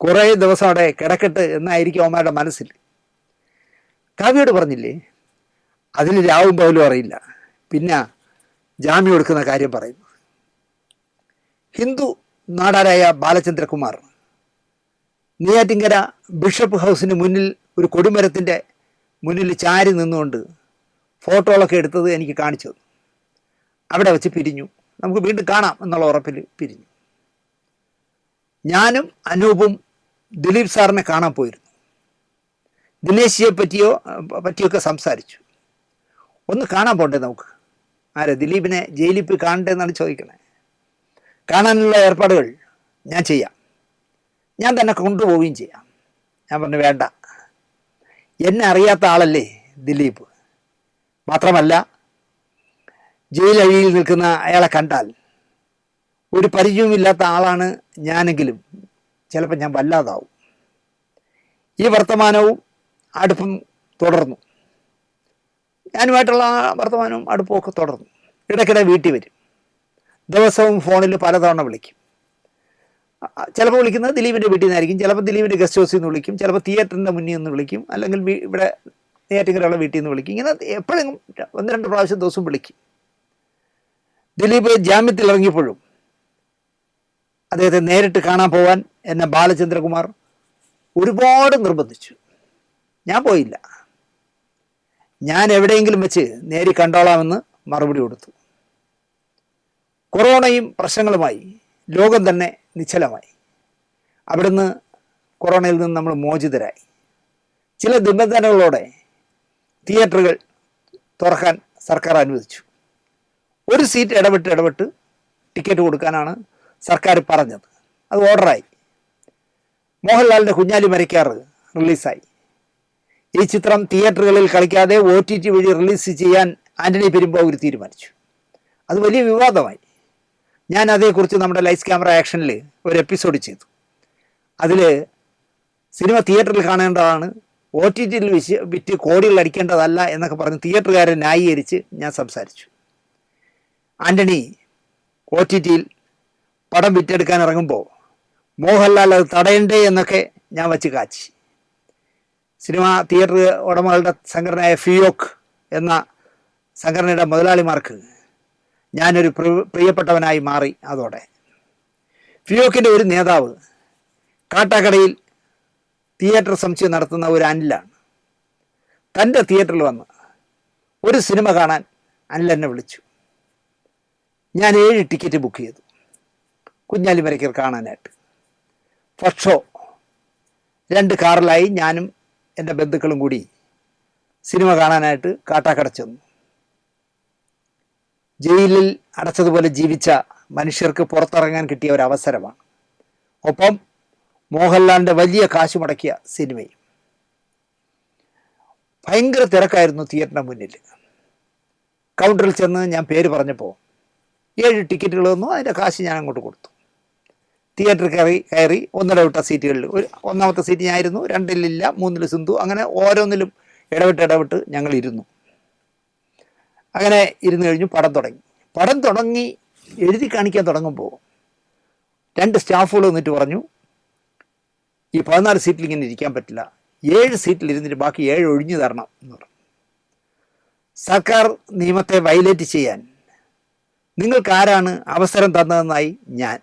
കുറേ ദിവസം അവിടെ കിടക്കട്ട് എന്നായിരിക്കും അവന്മാരുടെ മനസ്സിൽ. കാവ്യോട് പറഞ്ഞില്ലേ, അതിന് രാവും പകലും അറിയില്ല. പിന്നെ ജാമ്യം എടുക്കുന്ന കാര്യം പറയുന്നു. ഹിന്ദു നാടാരായ ബാലചന്ദ്രകുമാർ നെയ്യാറ്റിങ്കര ബിഷപ്പ് ഹൗസിന് മുന്നിൽ ഒരു കൊടിമരത്തിൻ്റെ മുന്നിൽ ചാരി നിന്നുകൊണ്ട് ഫോട്ടോകളൊക്കെ എടുത്തത് എനിക്ക് കാണിച്ചു തന്നു. അവിടെ വെച്ച് പിരിഞ്ഞു. നമുക്ക് വീണ്ടും കാണാം എന്നുള്ള ഉറപ്പിൽ പിരിഞ്ഞു. ഞാനും അനൂപും ദിലീപ് സാറിനെ കാണാൻ പോയിരുന്നു. ദിനേശിയെ പറ്റിയൊക്കെ സംസാരിച്ചു. ഒന്ന് കാണാൻ പോണ്ടേ നമുക്ക്? ആരെ? ദിലീപിനെ ജയിലിൽ പോയി കാണണ്ടേ എന്നാണ് ചോദിക്കണേ. കാണാനുള്ള ഏർപ്പാടുകൾ ഞാൻ ചെയ്യാം, ഞാൻ തന്നെ കൊണ്ടുപോവുകയും ചെയ്യാം. ഞാൻ പറഞ്ഞു വേണ്ട, എന്നെ അറിയാത്ത ആളല്ലേ ദിലീപ്. മാത്രമല്ല ജയിലഴിയിൽ നിൽക്കുന്ന അയാളെ കണ്ടാൽ ഒരു പരിചയവുമില്ലാത്ത ആളാണ് ഞാനെങ്കിലും ചിലപ്പോൾ ഞാൻ വല്ലാതാവും. ഈ വർത്തമാനവും അടുപ്പം തുടർന്നു. ഞാനുമായിട്ടുള്ള വർത്തമാനവും അടുപ്പമൊക്കെ തുടർന്നു. ഇടയ്ക്കിടെ വീട്ടിൽ വരും. ദിവസവും ഫോണിൽ പലതവണ വിളിക്കും. ചിലപ്പോൾ വിളിക്കുന്നത് ദിലീപിൻ്റെ വീട്ടിൽ നിന്നായിരിക്കും, ചിലപ്പോൾ ദിലീപിൻ്റെ ഗസ്റ്റ് ഹൗസിൽ നിന്ന് വിളിക്കും, ചിലപ്പോൾ തിയേറ്ററിൻ്റെ മുന്നിൽ നിന്ന് വിളിക്കും, അല്ലെങ്കിൽ ഇവിടെ നെയ്യാറ്റിൻകരയുള്ള വീട്ടിൽ നിന്ന് വിളിക്കും. ഇങ്ങനെ എപ്പോഴും 1-2 പ്രാവശ്യം ദിവസം വിളിക്കും. ദിലീപ് ജാമ്യത്തിൽ ഇറങ്ങിയപ്പോഴും അദ്ദേഹത്തെ നേരിട്ട് കാണാൻ പോകാൻ എന്നെ ബാലചന്ദ്രകുമാർ ഒരുപാട് നിർബന്ധിച്ചു. ഞാൻ പോയില്ല. ഞാൻ എവിടെയെങ്കിലും വെച്ച് നേരി കണ്ടോളാമെന്ന് മറുപടി കൊടുത്തു. കൊറോണയും പ്രശ്നങ്ങളുമായി ലോകം തന്നെ നിശ്ചലമായി. അവിടുന്ന് കൊറോണയിൽ നിന്ന് നമ്മൾ മോചിതരായി. ചില നിബന്ധനകളോടെ തിയേറ്ററുകൾ തുറക്കാൻ സർക്കാർ അനുവദിച്ചു. ഒരു സീറ്റ് ഇടവിട്ട് ടിക്കറ്റ് കൊടുക്കാനാണ് സർക്കാർ പറഞ്ഞത്. അത് ഓർഡറായി. മോഹൻലാലിൻ്റെ കുഞ്ഞാലി മരയ്ക്കാറ് റിലീസായി. ഈ ചിത്രം തിയേറ്ററുകളിൽ കളിക്കാതെ OTT വഴി റിലീസ് ചെയ്യാൻ ആൻ്റണി പെരുമ്പാവൂർ തീരുമാനിച്ചു. അത് വലിയ വിവാദമായി. ഞാൻ അതേക്കുറിച്ച് നമ്മുടെ ലൈറ്റ്സ് ക്യാമറ ആക്ഷനിൽ ഒരു എപ്പിസോഡ് ചെയ്തു. അതിൽ സിനിമ തിയേറ്ററിൽ കാണേണ്ടതാണ്, OTTയിൽ വിറ്റ് കോടികൾ അടിക്കേണ്ടതല്ല എന്നൊക്കെ പറഞ്ഞ് തിയേറ്ററുകാരെ ന്യായീകരിച്ച് ഞാൻ സംസാരിച്ചു. ആൻ്റണി OTTയിൽ പടം വിറ്റെടുക്കാൻ ഇറങ്ങുമ്പോൾ മോഹൻലാൽ അത് തടയണ്ടേ എന്നൊക്കെ ഞാൻ വച്ച് കാച്ചി. സിനിമ തിയേറ്റർ ഉടമകളുടെ സംഘടനയായ ഫിയോക് എന്ന സംഘടനയുടെ മുതലാളിമാർക്ക് ഞാനൊരു പ്രിയപ്പെട്ടവനായി മാറി. അതോടെ ഫിയോക്കിൻ്റെ ഒരു നേതാവ് കാട്ടാക്കടയിൽ തിയേറ്റർ സമുച്ചയം നടത്തുന്ന ഒരു അനിലാണ്. തൻ്റെ തിയേറ്ററിൽ വന്ന് ഒരു സിനിമ കാണാൻ അനിൽ എന്നെ വിളിച്ചു. ഞാൻ 7 ടിക്കറ്റ് ബുക്ക് ചെയ്തു കുഞ്ഞാലി മരയ്ക്കർ കാണാനായിട്ട്. ഫസ്റ്റ് ഷോ 2 കാറിലായി ഞാനും എൻ്റെ ബന്ധുക്കളും കൂടി സിനിമ കാണാനായിട്ട് കാട്ടാക്കട ചെന്നു. ജയിലിൽ അടച്ചതുപോലെ ജീവിച്ച മനുഷ്യർക്ക് പുറത്തിറങ്ങാൻ കിട്ടിയ ഒരു അവസരമാണ്. ഒപ്പം മോഹൻലാലിൻ്റെ വലിയ കാശ് മുടക്കിയ സിനിമയും. ഭയങ്കര തിരക്കായിരുന്നു തിയേറ്ററിന് മുന്നിൽ. കൗണ്ടറിൽ ചെന്ന് ഞാൻ പേര് പറഞ്ഞപ്പോൾ 7 ടിക്കറ്റുകൾ തന്നു. അതിൻ്റെ കാശ് ഞാൻ അങ്ങോട്ട് കൊടുത്തു. തിയേറ്ററിൽ കയറി ഒന്നിടവിട്ട സീറ്റുകളിൽ ഒന്നാമത്തെ സീറ്റ് ഞാനായിരുന്നു, 2-ലില്ല, 3-ൽ സിന്ധു, അങ്ങനെ ഓരോന്നിലും ഇടവിട്ട് ഞങ്ങൾ ഇരുന്നു. അങ്ങനെ ഇരുന്ന് കഴിഞ്ഞു. പടം തുടങ്ങി എഴുതി കാണിക്കാൻ തുടങ്ങുമ്പോൾ 2 സ്റ്റാഫുകൾ വന്നിട്ട് പറഞ്ഞു, ഈ 14 സീറ്റിൽ ഇങ്ങനെ ഇരിക്കാൻ പറ്റില്ല, 7 സീറ്റിൽ ഇരുന്നിട്ട് ബാക്കി 7 ഒഴിഞ്ഞു തരണം എന്ന് പറഞ്ഞു. സർക്കാർ നിയമത്തെ വയലേറ്റ് ചെയ്യാൻ നിങ്ങൾക്ക് ആരാണ് അവസരം തന്നതെന്നായി ഞാൻ.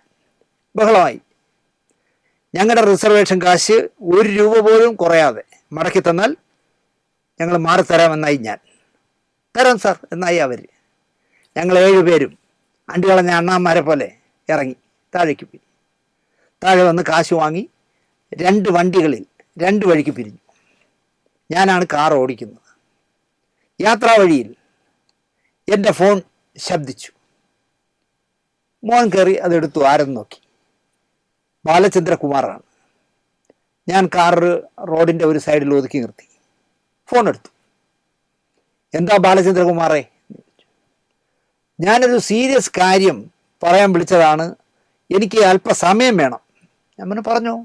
ബഹളമായി. ഞങ്ങളുടെ റിസർവേഷൻ കാശ് 1 രൂപ പോലും കുറയാതെ മടക്കി തന്നാൽ ഞങ്ങൾ മാറിത്തരാമെന്നായി ഞാൻ. തരാം സാർ എന്നായി അവർ. ഞങ്ങൾ 7 പേരും അണ്ടികളഞ്ഞ അണ്ണാന്മാരെ പോലെ ഇറങ്ങി താഴേക്ക് പോയി. താഴെ വന്ന് കാശ് വാങ്ങി 2 വണ്ടികളിൽ 2 വഴിക്ക് പിരിഞ്ഞു. ഞാനാണ് കാർ ഓടിക്കുന്നത്. യാത്രാ വഴിയിൽ എൻ്റെ ഫോൺ ശബ്ദിച്ചു. മോൻ കയറി അതെടുത്തു. ആരെന്ന് നോക്കി. ബാലചന്ദ്രകുമാറാണ്. ഞാൻ കാർ റോഡിൻ്റെ ഒരു സൈഡിൽ ഒതുക്കി നിർത്തി. ഫോൺ എടുത്തു. എന്താ ബാലചന്ദ്രകുമാറേ? ഞാനൊരു സീരിയസ് കാര്യം പറയാൻ വിളിച്ചതാണ്, എനിക്ക് അല്പസമയം വേണം. ഞാൻ പറഞ്ഞോ.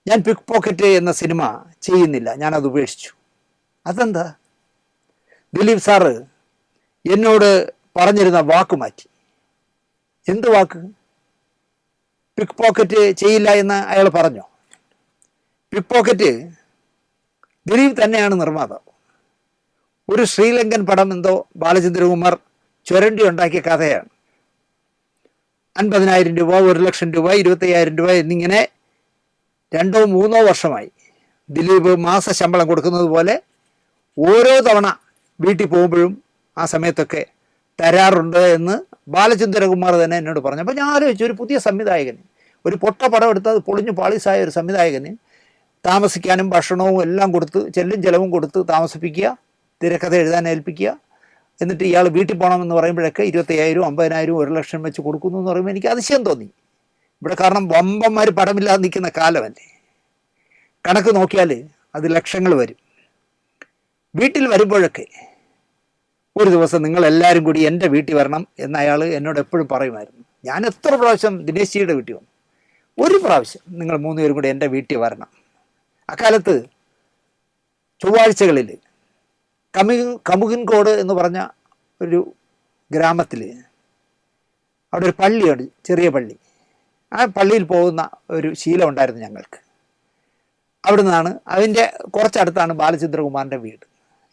ഞാൻ പിക്ക് പോക്കറ്റ് എന്ന സിനിമ ചെയ്യുന്നില്ല, ഞാനത് ഉപേക്ഷിച്ചു. അതെന്താ? ദിലീപ് സാറ് എന്നോട് പറഞ്ഞിരുന്ന വാക്ക് മാറ്റി. എന്ത് വാക്ക്? പിക്ക് പോക്കറ്റ് ചെയ്യില്ല എന്ന് അയാൾ പറഞ്ഞോ? പിക്ക് പോക്കറ്റ് ദിലീപ് തന്നെയാണ് നിർമ്മാതാവ്. ഒരു ശ്രീലങ്കൻ പടം എന്തോ ബാലചന്ദ്രകുമാർ ചുരണ്ടി ഉണ്ടാക്കിയ കഥയാണ്. 50,000 രൂപ, 1,00,000 രൂപ, 25,000 രൂപ എന്നിങ്ങനെ 2-3 വർഷമായി ദിലീപ് മാസ ശമ്പളം കൊടുക്കുന്നത് പോലെ ഓരോ തവണ വീട്ടിൽ പോകുമ്പോഴും ആ സമയത്തൊക്കെ തരാറുണ്ട് എന്ന് ബാലചന്ദ്രകുമാർ തന്നെ എന്നോട് പറഞ്ഞു. അപ്പോൾ ഞാൻ ആലോചിച്ചു, ഒരു പുതിയ സംവിധായകന്, ഒരു പൊട്ട പടം എടുത്ത് അത് പൊളിഞ്ഞു പാളീസായ ഒരു സംവിധായകന് താമസിക്കാനും ഭക്ഷണവും എല്ലാം കൊടുത്ത് ചെല്ലും ചെലവും കൊടുത്ത് താമസിപ്പിക്കുക, തിരക്കഥ എഴുതാൻ ഏൽപ്പിക്കുക. എന്നിട്ട് ഇയാൾ വീട്ടിൽ പോകണമെന്ന് പറയുമ്പോഴൊക്കെ 25,000, 50,000, 1,00,000 വെച്ച് കൊടുക്കുന്നു എന്ന് പറയുമ്പോൾ എനിക്ക് അതിശയം തോന്നി. ഇവിടെ കാരണം വമ്പന്മാർ പടമില്ലാതെ നിൽക്കുന്ന കാലമല്ലേ. കണക്ക് നോക്കിയാൽ അത് ലക്ഷങ്ങൾ വരും. വീട്ടിൽ വരുമ്പോഴൊക്കെ ഒരു ദിവസം നിങ്ങളെല്ലാവരും കൂടി എൻ്റെ വീട്ടിൽ വരണം എന്ന് അയാൾ എന്നോട് എപ്പോഴും പറയുമായിരുന്നു. ഞാൻ എത്ര പ്രാവശ്യം ദിനേശ്ജിയുടെ വീട്ടിൽ വന്നു, ഒരു പ്രാവശ്യം നിങ്ങൾ 3 പേരും കൂടി എൻ്റെ വീട്ടിൽ വരണം. അക്കാലത്ത് ചൊവ്വാഴ്ചകളിൽ കമുകിൻകോട് എന്ന് പറഞ്ഞ ഒരു ഗ്രാമത്തിൽ അവിടെ ഒരു പള്ളിയുണ്ട്, ചെറിയ പള്ളി. ആ പള്ളിയിൽ പോകുന്ന ഒരു ശീലം ഉണ്ടായിരുന്നു ഞങ്ങൾക്ക്. അവിടെ നിന്നാണ്, അതിൻ്റെ കുറച്ചടുത്താണ് ബാലചന്ദ്രകുമാറിൻ്റെ വീട്.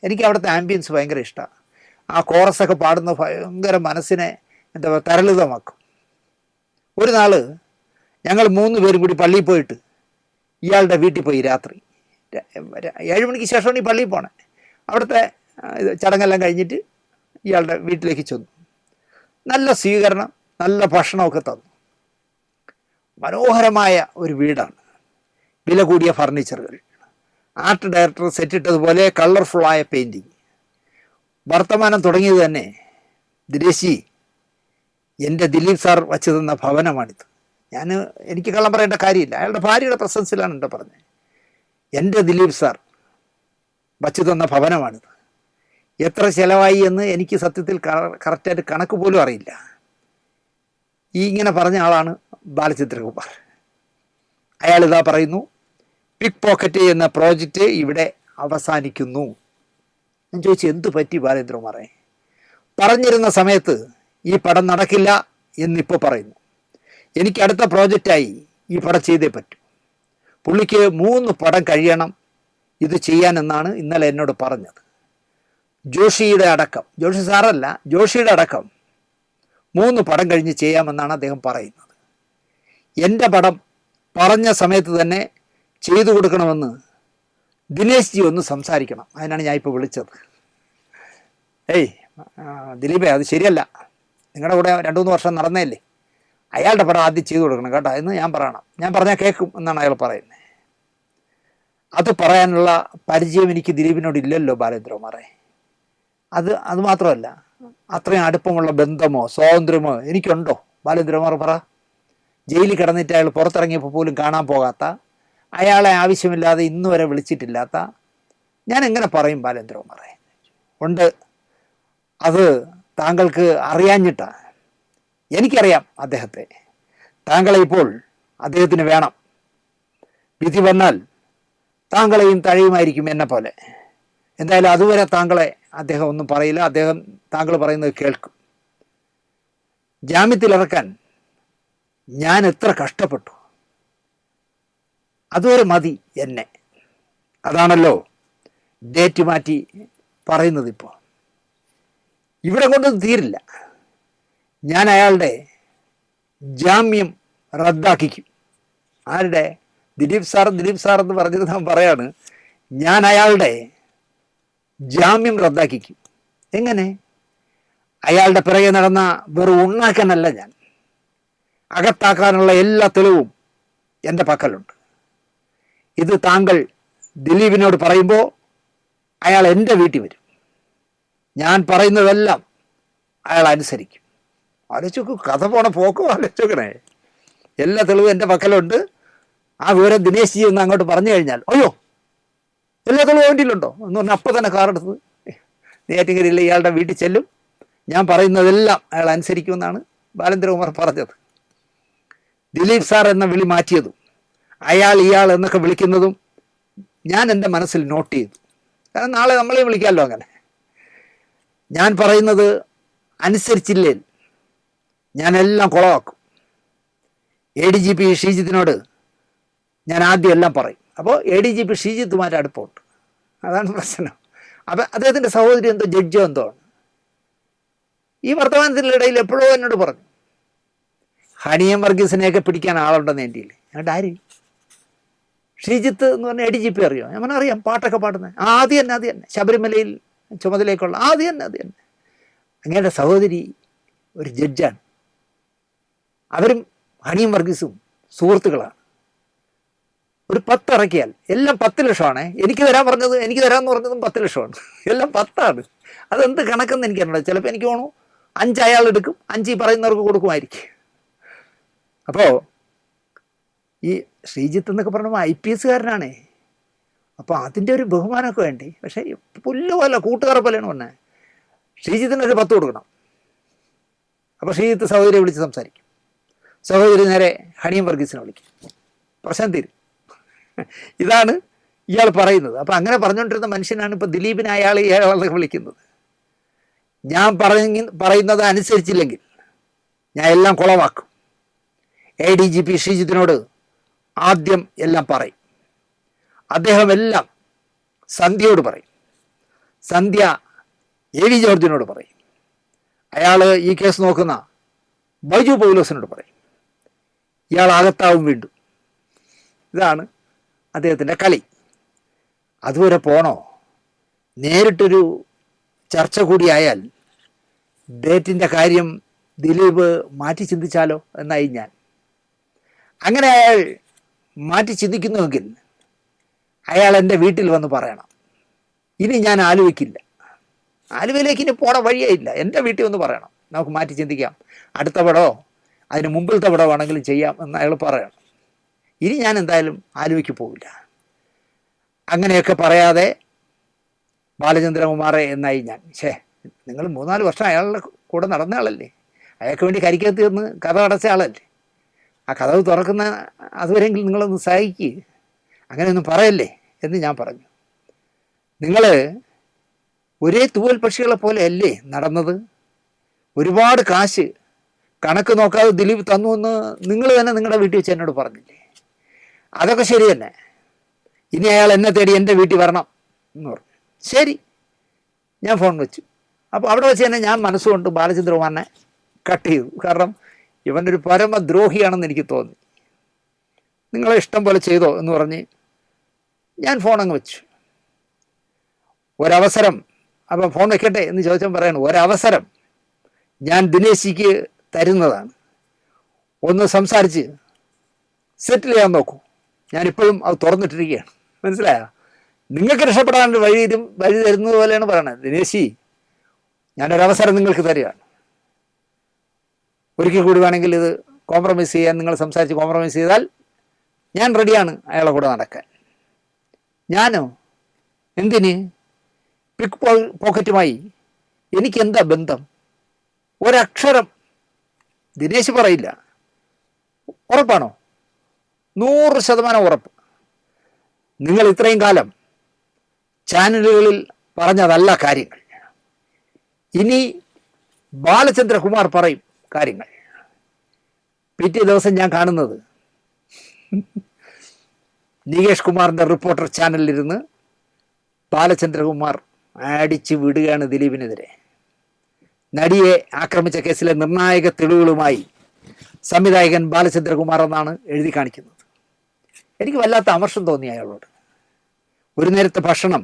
എനിക്ക് അവിടുത്തെ ആംബിയൻസ് ഭയങ്കര ഇഷ്ടമാണ്. ആ കോറസൊക്കെ പാടുന്ന ഭയങ്കര മനസ്സിനെ എന്താ പറയുക, തരളിതമാക്കും. ഒരു നാൾ ഞങ്ങൾ 3 പേരും കൂടി പള്ളിയിൽ പോയിട്ട് ഇയാളുടെ വീട്ടിൽ പോയി. രാത്രി 7 മണിക്ക് ശേഷമാണ് ഈ പള്ളിയിൽ പോണേ. അവിടുത്തെ ചടങ്ങെല്ലാം കഴിഞ്ഞിട്ട് ഇയാളുടെ വീട്ടിലേക്ക് ചെന്നു. നല്ല സ്വീകരണം, നല്ല ഭക്ഷണമൊക്കെ തന്നു. മനോഹരമായ ഒരു വീടാണ്, വില കൂടിയ ഫർണിച്ചറുകൾ, ആർട്ട് ഡയറക്ടർ സെറ്റിട്ടതുപോലെ കളർഫുള്ളായ പെയിൻറ്റിങ്. വർത്തമാനം തുടങ്ങിയത് തന്നെ, ദിനേശി, എൻ്റെ ദിലീപ് സാർ വച്ചു തന്ന ഭവനമാണിത്. എനിക്ക് കള്ളം പറയേണ്ട കാര്യമില്ല, അയാളുടെ ഭാര്യയുടെ പ്രസൻസിലാണ് എൻ്റെ പറഞ്ഞത്. എൻ്റെ ദിലീപ് സാർ വച്ചു തന്ന ഭവനമാണിത്. എത്ര ചിലവായി എന്ന് എനിക്ക് സത്യത്തിൽ കറക്റ്റായിട്ട് കണക്ക് പോലും അറിയില്ല. ഇങ്ങനെ പറഞ്ഞ ആളാണ് ബാലചന്ദ്രകുമാർ. അയാളിതാ പറയുന്നു, പിക് പോക്കറ്റ് എന്ന പ്രോജക്റ്റ് ഇവിടെ അവസാനിക്കുന്നു. ഞാൻ ചോദിച്ചു, എന്തു പറ്റി ബാലചന്ദ്രകുമാറെ? പറഞ്ഞിരുന്ന സമയത്ത് ഈ പടം നടക്കില്ല എന്നിപ്പോൾ പറയുന്നു. എനിക്ക് അടുത്ത പ്രോജക്റ്റായി ഈ പടം ചെയ്തേ പറ്റൂ. പുള്ളിക്ക് 3 പടം കഴിയണം ഇത് ചെയ്യാനെന്നാണ് ഇന്നലെ എന്നോട് പറഞ്ഞത്. ജോഷിയുടെ അടക്കം, ജോഷി സാറല്ല, ജോഷിയുടെ അടക്കം 3 പടം കഴിഞ്ഞ് ചെയ്യാമെന്നാണ് അദ്ദേഹം പറയുന്നത്. എൻ്റെ പടം പറഞ്ഞ സമയത്ത് തന്നെ ചെയ്തു കൊടുക്കണമെന്ന് ദിനേശ് ജി ഒന്ന് സംസാരിക്കണം. അതിനാണ് ഞാൻ ഇപ്പോൾ വിളിച്ചത്. ദിലീപേ, അത് ശരിയല്ല. നിങ്ങളുടെ കൂടെ 2-3 വർഷം നടന്നേല്ലേ, അയാളുടെ പടം ആദ്യം ചെയ്തു കൊടുക്കണം കേട്ടോ എന്ന് ഞാൻ പറയണം. ഞാൻ പറഞ്ഞാൽ കേൾക്കും എന്നാണ് അയാൾ പറയുന്നത്. അത് പറയാനുള്ള പരിചയം എനിക്ക് ദിലീപിനോട് ഇല്ലല്ലോ ബാലേന്ദ്രകുമാറെ. അത് മാത്രമല്ല, അത്രയും അടുപ്പമുള്ള ബന്ധമോ സ്വാതന്ത്ര്യമോ എനിക്കുണ്ടോ ബാലേന്ദ്രകുമാർ പറ? ജയിലിൽ കിടന്നിട്ട് അയാൾ പുറത്തിറങ്ങിയപ്പോൾ പോലും കാണാൻ പോകാത്ത, അയാളെ ആവശ്യമില്ലാതെ ഇന്ന് വരെ വിളിച്ചിട്ടില്ലാത്ത ഞാൻ എങ്ങനെ പറയും ബാലേന്ദ്രകുമാറെ? ഉണ്ട്, അത് താങ്കൾക്ക് അറിയാഞ്ഞിട്ടാണ്. എനിക്കറിയാം അദ്ദേഹത്തെ. താങ്കളെ ഇപ്പോൾ അദ്ദേഹത്തിന് വേണം. വിധി വന്നാൽ താങ്കളെയും തഴയുമായിരിക്കും എന്നെ പോലെ. എന്തായാലും അതുവരെ താങ്കളെ അദ്ദേഹം ഒന്നും പറയില്ല. താങ്കൾ പറയുന്നത് കേൾക്കും. ജാമ്യത്തിലിറക്കാൻ ഞാൻ എത്ര കഷ്ടപ്പെട്ടു, അതുവരെ മതി എന്നെ. അതാണല്ലോ ഡേറ്റ് മാറ്റി പറയുന്നത്. ഇപ്പോൾ ഇവിടെ കൊണ്ടൊന്നും തീരില്ല. ഞാൻ അയാളുടെ ജാമ്യം റദ്ദാക്കിക്കും. ആരുടെ? ദിലീപ് സാർ എന്ന് പറഞ്ഞത് ഞാൻ പറയാണ്, ഞാൻ അയാളുടെ ജാമ്യം റദ്ദാക്കിക്കും. എങ്ങനെ? അയാളുടെ പിറകെ നടന്ന വെറും ഉണ്ണാക്കാനല്ല ഞാൻ. അകത്താക്കാനുള്ള എല്ലാ തെളിവും എൻ്റെ പക്കലുണ്ട്. ഇത് താങ്കൾ ദിലീപിനോട് പറയുമ്പോൾ അയാൾ എൻ്റെ വീട്ടിൽ വരും. ഞാൻ പറയുന്നതെല്ലാം അയാൾ അനുസരിക്കും. ആലോചിച്ചു, കഥ പോണ പോക്കോ ആലോചിക്കണേ. എല്ലാ തെളിവും എൻ്റെ പക്കലുണ്ട്. ആ വിവരം ദിനേശ് ജി ഒന്ന് അങ്ങോട്ട് പറഞ്ഞു കഴിഞ്ഞാൽ, അയ്യോ എല്ലാ തെളിവും വേണ്ടിയില്ലുണ്ടോ എന്ന് പറഞ്ഞാൽ അപ്പം തന്നെ കാറെടുത്ത് നെയ്യാറ്റിൻകരയിലെ ഇയാളുടെ വീട്ടിൽ ചെല്ലും. ഞാൻ പറയുന്നതെല്ലാം അയാൾ അനുസരിക്കുമെന്നാണ് ബാലേന്ദ്രകുമാർ പറഞ്ഞത്. ദിലീപ് സാർ എന്ന വിളി മാറ്റിയതും ഇയാൾ എന്നൊക്കെ വിളിക്കുന്നതും ഞാൻ എൻ്റെ മനസ്സിൽ നോട്ട് ചെയ്തു. കാരണം നാളെ നമ്മളെ വിളിക്കാമല്ലോ അങ്ങനെ. ഞാൻ പറയുന്നത് അനുസരിച്ചില്ലേ ഞാനെല്ലാം കുളമാക്കും. ADGP ഷീജിത്തിനോട് ഞാൻ ആദ്യം എല്ലാം പറയും. അപ്പോൾ ADGP ഷീജിത്തുമായിട്ട് അടുപ്പമുണ്ട്, അതാണ് പ്രശ്നം. അപ്പം അദ്ദേഹത്തിൻ്റെ സഹോദരി എന്തോ ജഡ്ജോ എന്തോ ആണ്. ഈ വർത്തമാനത്തിൻ്റെ ഇടയിൽ എപ്പോഴോ എന്നോട് പറഞ്ഞു, ഹണിയം വർഗീസിനെയൊക്കെ പിടിക്കാൻ ആളുണ്ടെന്ന് എൻ്റെ കയ്യിൽ. ഞങ്ങളുടെ ആര്? ഷീജിത്ത് എന്ന് പറഞ്ഞാൽ ADGP അറിയോ? ഞാൻ പറഞ്ഞാൽ അറിയാം, പാട്ടൊക്കെ പാടുന്നത്. ആദ്യം തന്നെ ശബരിമലയിൽ ചുമതലയൊക്കെയുള്ള ആദ്യം തന്നെ. അങ്ങയുടെ സഹോദരി ഒരു ജഡ്ജാണ്. അവരും ഹണിയും വർഗീസും സുഹൃത്തുക്കളാണ്. ഒരു 10 ഇറക്കിയാൽ എല്ലാം 10 ലക്ഷമാണ്. എനിക്ക് തരാമെന്ന് പറഞ്ഞതും 10 ലക്ഷമാണ്. എല്ലാം 10ആണ്. അതെന്ത് കണക്കെന്ന് എനിക്കറിയില്ല. ചിലപ്പോൾ എനിക്ക് തോന്നുന്നു 5 അയാൾ എടുക്കും, 5 ഈ പറയുന്നവർക്ക് കൊടുക്കുമായിരിക്കും. അപ്പോൾ ഈ ശ്രീജിത്ത് എന്നൊക്കെ പറയുമ്പോൾ IPS കാരനാണേ. അപ്പോൾ അതിൻ്റെ ഒരു ബഹുമാനമൊക്കെ വേണ്ടി. പക്ഷേ പുല്ല് പോലെ കൂട്ടുകാരെ പോലെയാണ് പറഞ്ഞത്. ശ്രീജിത്തിന് ഒരു 10 കൊടുക്കണം. അപ്പോൾ ശ്രീജിത്ത് സഹോദരിയെ വിളിച്ച് സംസാരിക്കും. സഹോദരി നേരെ ഹണിയം വർഗീസിനെ വിളിക്കും. പ്രശ്നം തീരും. ഇതാണ് ഇയാൾ പറയുന്നത്. അപ്പം അങ്ങനെ പറഞ്ഞുകൊണ്ടിരുന്ന മനുഷ്യനാണ് ഇപ്പോൾ ദിലീപിനെ ഇയാളെ വിളിക്കുന്നത്. ഞാൻ പറയുന്നത് അനുസരിച്ചില്ലെങ്കിൽ ഞാൻ എല്ലാം കുളവാക്കും. ADGP ശ്രീജിത്തിനോട് ആദ്യം എല്ലാം പറയും. അദ്ദേഹം എല്ലാം സന്ധ്യയോട് പറയും. സന്ധ്യ AV ജോർജിനോട് പറയും. അയാൾ ഈ കേസ് നോക്കുന്ന ബൈജു പൗലോസിനോട് പറയും. ഇയാൾ അകത്താവും വീണ്ടും. ഇതാണ് അദ്ദേഹത്തിൻ്റെ കളി. അതുവരെ പോണോ? നേരിട്ടൊരു ചർച്ച കൂടിയായാൽ ഡേറ്റിൻ്റെ കാര്യം ദിലീപ് മാറ്റി ചിന്തിച്ചാലോ എന്നായി ഞാൻ. അങ്ങനെ അയാൾ മാറ്റി ചിന്തിക്കുന്നുവെങ്കിൽ അയാൾ എൻ്റെ വീട്ടിൽ വന്ന് പറയണം. ഇനി ഞാൻ ആലുവയ്ക്കില്ല. ആലുവയിലേക്ക് ഇനി പോണ വഴിയേ ഇല്ല. എൻ്റെ വീട്ടിൽ വന്ന് പറയണം. നമുക്ക് മാറ്റി ചിന്തിക്കാം. അടുത്ത പടമോ അതിന് മുമ്പിലത്തെ പടമോ ആണെങ്കിലും ചെയ്യാം എന്ന് അയാൾ പറയണം. ഇനി ഞാൻ എന്തായാലും ആലുവയ്ക്ക് പോവില്ല. അങ്ങനെയൊക്കെ പറയാതെ ബാലചന്ദ്രകുമാറെ എന്നായി ഞാൻ. നിങ്ങൾ 3-4 വർഷം അയാളുടെ കൂടെ നടന്ന ആളല്ലേ. അയാൾക്ക് വേണ്ടി കരിക്കകത്ത് തീർന്ന് കഥ അടച്ച ആളല്ലേ. ആ കഥവ് തുറക്കുന്ന അതുവരെയെങ്കിലും നിങ്ങളൊന്ന് സഹായിക്കുക. അങ്ങനെയൊന്നും പറയല്ലേ എന്ന് ഞാൻ പറഞ്ഞു. നിങ്ങൾ ഒരേ തൂവൽ പക്ഷികളെ പോലെ അല്ലേ നടന്നത്? ഒരുപാട് കാശ് കണക്ക് നോക്കാതെ ദിലീപ് തന്നു എന്ന് നിങ്ങൾ തന്നെ നിങ്ങളുടെ വീട്ടിൽ വെച്ച് എന്നോട് പറഞ്ഞില്ലേ? അതൊക്കെ ശരി തന്നെ. ഇനി അയാൾ എന്നെ തേടി എൻ്റെ വീട്ടിൽ വരണം എന്ന് പറഞ്ഞു. ശരി, ഞാൻ ഫോൺ വെച്ചു. അപ്പോൾ അവിടെ വെച്ച് തന്നെ ഞാൻ മനസ്സുകൊണ്ട് ബാലചന്ദ്രകുമാറിനെ കട്ട് ചെയ്തു. കാരണം ഇവനൊരു പരമദ്രോഹിയാണെന്ന് എനിക്ക് തോന്നി. നിങ്ങളെ ഇഷ്ടം പോലെ ചെയ്തോ എന്ന് പറഞ്ഞ് ഞാൻ ഫോൺ അങ്ങ് വെച്ചു. ഒരവസരം, അപ്പം ഫോൺ വെക്കട്ടെ എന്ന് ചോദിച്ചാൽ പറയണം, ഒരവസരം ഞാൻ ദിനേശിക്ക് തരുന്നതാണ്. ഒന്ന് സംസാരിച്ച് സെറ്റിൽ ചെയ്യാൻ നോക്കൂ. ഞാനിപ്പോഴും അത് തുറന്നിട്ടിരിക്കുകയാണ്. മനസ്സിലായോ? നിങ്ങൾക്ക് രക്ഷപ്പെടാൻ വഴി തരുന്നത് പോലെയാണ് പറയണത്. ദിനേശി, ഞാനൊരവസരം നിങ്ങൾക്ക് തരികയാണ്. ഒരിക്കൽ കൂടി വേണമെങ്കിൽ ഇത് കോംപ്രമൈസ് ചെയ്യാൻ നിങ്ങൾ സംസാരിച്ച് കോംപ്രമൈസ് ചെയ്താൽ ഞാൻ റെഡിയാണ് അയാളെ കൂടെ നടക്കാൻ. ഞാനോ? എന്തിന്? പിക്ക് പോക്കറ്റുമായി എനിക്കെന്താ ബന്ധം? ഒരക്ഷരം ദിനേശ് പറയില്ല. ഉറപ്പാണോ? 100% ഉറപ്പ്. നിങ്ങൾ ഇത്രയും കാലം ചാനലുകളിൽ പറഞ്ഞതല്ല കാര്യങ്ങൾ. ഇനി ബാലചന്ദ്രകുമാർ പറയും കാര്യങ്ങൾ. പിറ്റേ ദിവസം ഞാൻ കാണുന്നത് നികേഷ് കുമാറിൻ്റെ റിപ്പോർട്ടർ ചാനലിലിരുന്ന് ബാലചന്ദ്രകുമാർ അടിച്ചു വിടുകയാണ് ദിലീപിനെതിരെ. നടിയെ ആക്രമിച്ച കേസിലെ നിർണായക തെളിവുകളുമായി സംവിധായകൻ ബാലചന്ദ്രകുമാർ എന്നാണ് എഴുതി കാണിക്കുന്നത്. എനിക്ക് വല്ലാത്ത അമർഷം തോന്നി അയാളോട്. ഒരു നേരത്തെ ഭക്ഷണം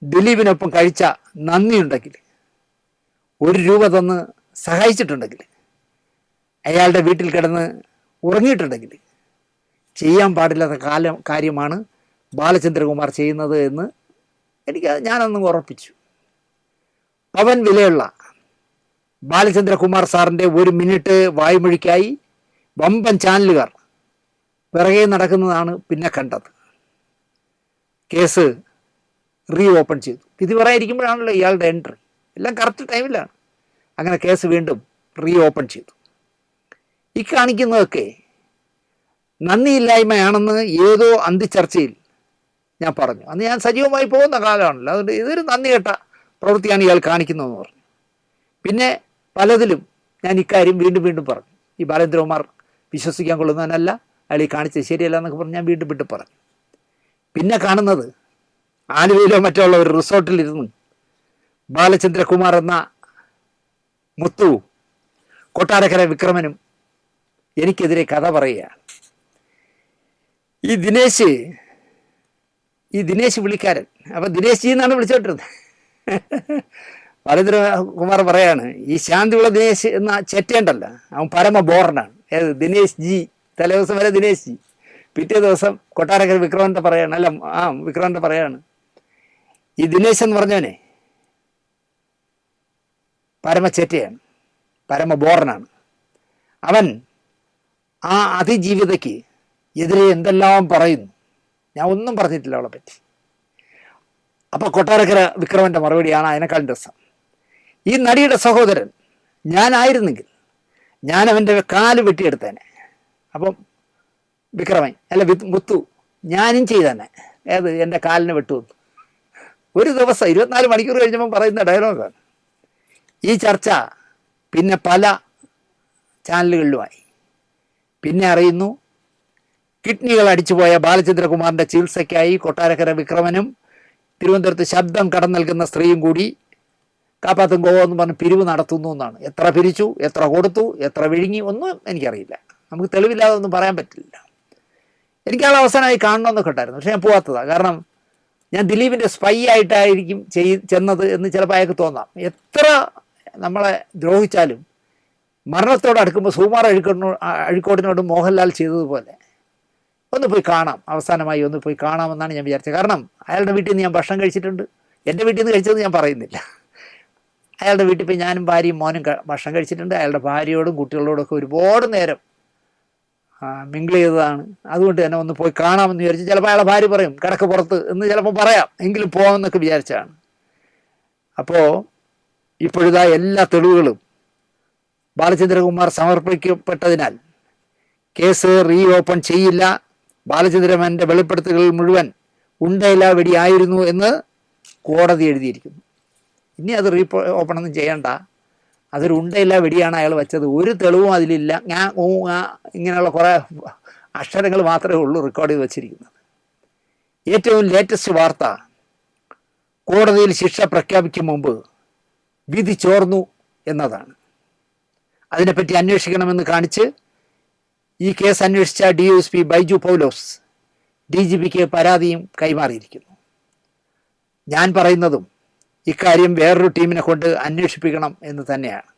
ദിലീപിനൊപ്പം കഴിച്ച നന്ദിയുണ്ടെങ്കിൽ, 1 രൂപ തന്ന് സഹായിച്ചിട്ടുണ്ടെങ്കിൽ, അയാളുടെ വീട്ടിൽ കിടന്ന് ഉറങ്ങിയിട്ടുണ്ടെങ്കിൽ ചെയ്യാൻ പാടില്ലാത്ത കാര്യമാണ് ബാലചന്ദ്രകുമാർ ചെയ്യുന്നത് എന്ന് ഞാനൊന്ന് ഉറപ്പിച്ചു. പവൻ വിലയുള്ള ബാലചന്ദ്രകുമാർ സാറിൻ്റെ 1 മിനിറ്റ് വായ്മൊഴിക്കായി വമ്പൻ ചാനലുകാർ പിറകെ നടക്കുന്നതാണ് പിന്നെ കണ്ടത്. കേസ് ഓപ്പൺ ചെയ്തു. വിധി പറയാതിരിക്കുമ്പോഴാണല്ലോ ഇയാളുടെ എൻട്രി. എല്ലാം കറക്റ്റ് ടൈമിലാണ്. അങ്ങനെ കേസ് വീണ്ടും ഓപ്പൺ ചെയ്തു. ഈ കാണിക്കുന്നതൊക്കെ നന്ദിയില്ലായ്മയാണെന്ന് ഏതോ അന്തിച്ചർച്ചയിൽ ഞാൻ പറഞ്ഞു. അന്ന് ഞാൻ സജീവമായി പോകുന്ന കാലമാണല്ലോ. അതുകൊണ്ട് ഇതൊരു നന്ദി കേട്ട പ്രവൃത്തിയാണ് ഇയാൾ കാണിക്കുന്നതെന്ന് പറഞ്ഞു. പിന്നെ പലതിലും ഞാൻ ഇക്കാര്യം വീണ്ടും പറഞ്ഞു. ഈ ബാലേന്ദ്രകുമാർ വിശ്വസിക്കാൻ കൊള്ളുന്നവനല്ല, അയാൾ ഈ കാണിച്ചത് ശരിയല്ല എന്നൊക്കെ പറഞ്ഞ് ഞാൻ വീണ്ടും പറഞ്ഞു. പിന്നെ കാണുന്നത് ആലുവയിലോ മറ്റോ ഉള്ള ഒരു റിസോർട്ടിലിരുന്ന് ബാലചന്ദ്രകുമാർ എന്ന മുത്തുവും കൊട്ടാരക്കര വിക്രമനും എനിക്കെതിരെ കഥ പറയുകയാണ്. ഈ ദിനേശ് വിളിക്കാരൻ, അപ്പം ദിനേശ് ജി എന്നാണ് വിളിച്ചോണ്ടിരുന്നത്. ബാലചന്ദ്രകുമാർ പറയാണ്, ഈ ശാന്തിയുള്ള ദിനേശ് എന്ന ചെറ്റേണ്ടല്ല, അവൻ പരമ ബോറനാണ്. ഏത് ദിനേശ് ജി? തലേദിവസം വരെ ദിനേശ് ജി, പിറ്റേ ദിവസം കൊട്ടാരക്കര വിക്രമൻ്റെ പറയാണ്, അല്ല വിക്രമൻ്റെ പറയാണ്, ഈ ദിനേശ് എന്ന് പറഞ്ഞവനെ പരമച്ചേറ്റയാണ്, പരമബോറനാണ്. അവൻ ആ അതിജീവിതയ്ക്ക് എതിരെ എന്തെല്ലാം പറയുന്നു, ഞാൻ ഒന്നും പറഞ്ഞിട്ടില്ല അവളെ പറ്റി. അപ്പോൾ കൊട്ടാരക്കര വിക്രമൻ്റെ മറുപടിയാണ് അതിനേക്കാളും രസം. ഈ നടിയുടെ സഹോദരൻ ഞാനായിരുന്നെങ്കിൽ ഞാൻ അവൻ്റെ കാല് വെട്ടിയെടുത്തേനെ. അപ്പം വിക്രമൻ അല്ല മുത്തു ഞാനും ചെയ്തന്നെ, ഏത് എൻ്റെ കാലിന് വെട്ടുവന്നു. ഒരു ദിവസം 24 മണിക്കൂർ കഴിഞ്ഞപ്പോൾ പറയുന്ന ഡയലോഗാണ്. ഈ ചർച്ച പിന്നെ പല ചാനലുകളിലുമായി. പിന്നെ അറിയുന്നു കിഡ്നികൾ അടിച്ചുപോയ ബാലചന്ദ്രകുമാറിൻ്റെ ചികിത്സയ്ക്കായി കൊട്ടാരക്കര വിക്രമനും തിരുവനന്തപുരത്ത് ശബ്ദം കടം നൽകുന്ന സ്ത്രീയും കൂടി കാപ്പാത്തും ഗോവ എന്ന് പറഞ്ഞ് പിരിവ് നടത്തുന്നു എന്നാണ്. എത്ര പിരിച്ചു, എത്ര കൊടുത്തു, എത്ര വിഴുങ്ങി, ഒന്നും എനിക്കറിയില്ല. നമുക്ക് തെളിവില്ലാതെ ഒന്നും പറയാൻ പറ്റില്ല. എനിക്ക് ആൾ അവസാനമായി കാണണമെന്നൊക്കെ ഉണ്ടായിരുന്നു, പക്ഷെ ഞാൻ പോകാത്തതാണ്. കാരണം ഞാൻ ദിലീപിൻ്റെ സ്പൈ ആയിട്ടായിരിക്കും ചെന്നത് എന്ന് ചിലപ്പോൾ അയാൾക്ക് തോന്നാം. എത്ര നമ്മളെ ദ്രോഹിച്ചാലും മരണത്തോട് അടുക്കുമ്പോൾ സുകുമാർ അഴീക്കോടിനോടും മോഹൻലാൽ ചെയ്തതുപോലെ ഒന്ന് പോയി കാണാം, അവസാനമായി ഒന്ന് പോയി കാണാമെന്നാണ് ഞാൻ വിചാരിച്ചത്. കാരണം അയാളുടെ വീട്ടിൽ നിന്ന് ഞാൻ ഭക്ഷണം കഴിച്ചിട്ടുണ്ട്. എൻ്റെ വീട്ടിൽ നിന്ന് കഴിച്ചത് ഞാൻ പറയുന്നില്ല. അയാളുടെ വീട്ടിൽ പോയി ഞാനും ഭാര്യയും മോനും ഭക്ഷണം കഴിച്ചിട്ടുണ്ട്. അയാളുടെ ഭാര്യയോടും കുട്ടികളോടൊക്കെ ഒരുപാട് നേരം മിങ്കിൾ ചെയ്തതാണ്. അതുകൊണ്ട് തന്നെ ഒന്ന് പോയി കാണാമെന്ന് വിചാരിച്ചു. ചിലപ്പോൾ അയാളുടെ ഭാര്യ പറയും കിടക്ക് പുറത്ത് എന്ന് ചിലപ്പോൾ പറയാം, എങ്കിലും പോകാമെന്നൊക്കെ വിചാരിച്ചാണ്. അപ്പോൾ ഇപ്പോഴിതാ എല്ലാ തെളിവുകളും ബാലചന്ദ്രകുമാർ സമർപ്പിക്കപ്പെട്ടതിനാൽ കേസ് റീ ഓപ്പൺ ചെയ്യില്ല. ബാലചന്ദ്രമേനോൻ്റെ വെളിപ്പെടുത്തലുകൾ മുഴുവൻ ഉണ്ടയില്ല വെടിയായിരുന്നു എന്ന് കോടതി എഴുതിയിരിക്കുന്നു. ഇനി അത് ഓപ്പൺ ഒന്നും ചെയ്യണ്ട, അതൊരു ഉണ്ടയില്ല വെടിയാണ് അയാൾ വെച്ചത്. ഒരു തെളിവും അതിലില്ല. ഇങ്ങനെയുള്ള കുറേ അക്ഷരങ്ങൾ മാത്രമേ ഉള്ളൂ റെക്കോർഡ് ചെയ്ത് വച്ചിരിക്കുന്നത്. ഏറ്റവും ലേറ്റസ്റ്റ് വാർത്ത, കോടതിയിൽ ശിക്ഷ പ്രഖ്യാപിക്കും മുമ്പ് വിധി ചോർന്നു എന്നതാണ്. അതിനെപ്പറ്റി അന്വേഷിക്കണമെന്ന് കാണിച്ച് ഈ കേസ് അന്വേഷിച്ച DSP ബൈജു പൗലോസ് DGPക്ക് പരാതിയും കൈമാറിയിരിക്കുന്നു. ഞാൻ പറയുന്നതും ഇക്കാര്യം വേറൊരു ടീമിനെ കൊണ്ട് അന്വേഷിപ്പിക്കണം എന്ന് തന്നെയാണ്.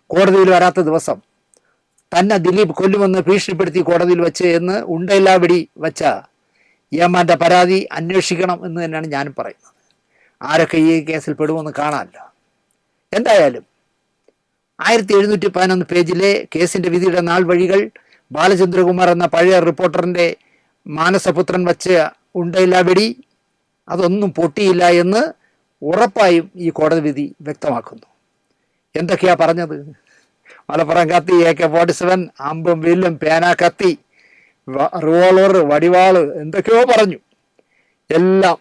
കോടതിയിൽ വരാത്ത ദിവസം തന്നെ ദിലീപ് കൊല്ലുമെന്ന് ഭീഷണിപ്പെടുത്തി കോടതിയിൽ വെച്ച് എന്ന് ഉണ്ടയില്ലാ വെടി വച്ച ഏമാൻ്റെ പരാതി അന്വേഷിക്കണം എന്ന് തന്നെയാണ് ഞാനും പറയുന്നത്. ആരൊക്കെ ഈ കേസിൽ പെടുമെന്ന് കാണാമല്ലോ. എന്തായാലും 1711 പേജിലെ കേസിൻ്റെ വിധിയുടെ നാൾ വഴികൾ ബാലചന്ദ്രകുമാർ എന്ന പഴയ റിപ്പോർട്ടറിൻ്റെ മാനസപുത്രൻ വച്ച ഉണ്ടയില്ലാ വെടി അതൊന്നും പൊട്ടിയില്ല എന്ന് ഉറപ്പായും ഈ കോടതി വിധി വ്യക്തമാക്കുന്നു. എന്തൊക്കെയാ പറഞ്ഞത്? മലപ്പുറം കത്തി, AK-47, അമ്പും വില്ലും, പേന, കത്തി, റിവോൾവർ, വടിവാള്, എന്തൊക്കെയോ പറഞ്ഞു. എല്ലാം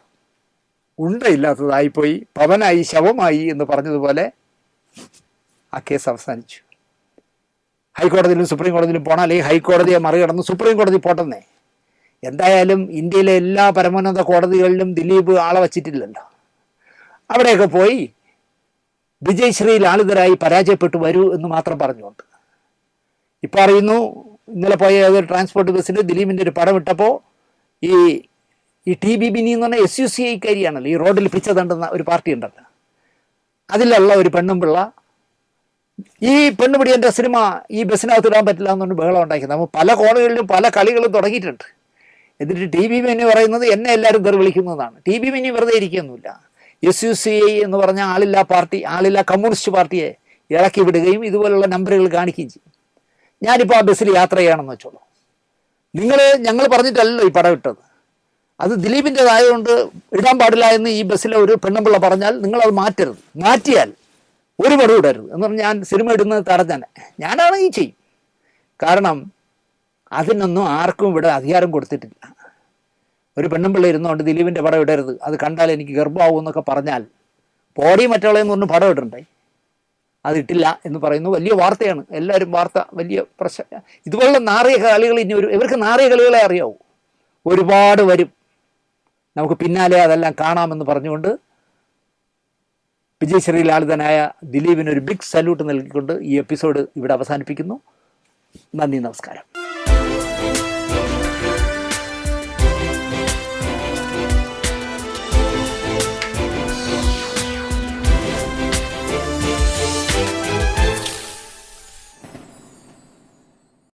ഉണ്ടയില്ലാത്തതായിപ്പോയി, പവനായി, ശവമായി എന്ന് പറഞ്ഞതുപോലെ ആ കേസ് അവസാനിച്ചു. ഹൈക്കോടതിയിലും സുപ്രീം കോടതിയിലും പോകണം, അല്ലെങ്കിൽ ഹൈക്കോടതിയെ മറികടന്ന് സുപ്രീം കോടതി പോട്ടെന്നേ. എന്തായാലും ഇന്ത്യയിലെ എല്ലാ പരമോന്നത കോടതികളിലും ദിലീപ് ആളെ വച്ചിട്ടില്ലല്ലോ. അവിടെയൊക്കെ പോയി വിജയശ്രീ ലാളിതരായി പരാജയപ്പെട്ടു വരൂ എന്ന് മാത്രം പറഞ്ഞുകൊണ്ട്. ഇപ്പോൾ അറിയുന്നു, ഇന്നലെ പോയ ഏതൊരു ട്രാൻസ്പോർട്ട് ബസ്സിൽ ദിലീപിൻ്റെ ഒരു പടം ഇട്ടപ്പോൾ ഈ TBB എന്ന് പറഞ്ഞാൽ SUCI കാരിയാണല്ലോ, ഈ റോഡിൽ പിച്ച തണ്ടുന്ന ഒരു പാർട്ടി ഉണ്ടല്ലോ, അതിലുള്ള ഒരു പെണ്ണുമ്പിള്ള ഈ പെണ്ണുപിടിയൻ്റെ സിനിമ ഈ ബസ്സിനകത്ത് ഇടാൻ പറ്റില്ല എന്നുകൊണ്ട് ബഹളം ഉണ്ടാക്കിയത്. അപ്പോൾ പല കോണുകളിലും പല കളികളും തുടങ്ങിയിട്ടുണ്ട്. എന്നിട്ട് TBB എന്ന് പറയുന്നത് എന്നെ എല്ലാവരും തെറി വിളിക്കുന്നതാണ്. TBB വെറുതെ ഇരിക്കുകയൊന്നുമില്ല. SUCI എന്ന് പറഞ്ഞ ആളില്ലാ പാർട്ടി, ആളില്ലാ കമ്മ്യൂണിസ്റ്റ് പാർട്ടിയെ ഇളക്കി വിടുകയും ഇതുപോലുള്ള നമ്പറുകൾ കാണിക്കുകയും ചെയ്യും. ഞാനിപ്പോൾ ആ ബസ്സിൽ യാത്ര ചെയ്യണമെന്ന് വെച്ചോളൂ. ഞങ്ങൾ പറഞ്ഞിട്ടല്ലല്ലോ ഈ പടം ഇട്ടത്, അത് ദിലീപിൻ്റെതായതുകൊണ്ട് ഇടാൻ പാടില്ല എന്ന് ഈ ബസ്സിലെ ഒരു പെണ്ണുമ്പിള്ള പറഞ്ഞാൽ നിങ്ങളത് മാറ്റരുത്. മാറ്റിയാൽ ഒരു പടം ഇടരുത് എന്ന് പറഞ്ഞാൽ ഞാൻ സിനിമ ഇടുന്നത് തടഞ്ഞാൽ ഞാനാണെങ്കിൽ ചെയ്യും. കാരണം അതിനൊന്നും ആർക്കും ഇവിടെ അധികാരം കൊടുത്തിട്ടില്ല. ഒരു പെണ്ണുമ്പിള്ള ഇരുന്നുകൊണ്ട് ദിലീപിൻ്റെ പടം ഇടരുത്, അത് കണ്ടാൽ എനിക്ക് ഗർഭമാവും എന്നൊക്കെ പറഞ്ഞാൽ പോടി മറ്റുള്ളതെന്ന് പറഞ്ഞ് പടം ഇടണ്ടേ, അതിട്ടില്ല എന്ന് പറയുന്നു. വലിയ വാർത്തയാണ്, എല്ലാവരും വാർത്ത വലിയ പ്രശ്നം. ഇതുപോലുള്ള നാറിയ കളികൾ ഇനി ഇവർക്ക് നാറിയ കളികളെ അറിയാവൂ, ഒരുപാട് വരും. നമുക്ക് പിന്നാലെ അതെല്ലാം കാണാമെന്ന് പറഞ്ഞുകൊണ്ട് വിജയശ്രീ ലാളിതനായ ദിലീപിന് ഒരു ബിഗ് സല്യൂട്ട് നൽകിക്കൊണ്ട് ഈ എപ്പിസോഡ് ഇവിടെ അവസാനിപ്പിക്കുന്നു. നന്ദി, നമസ്കാരം.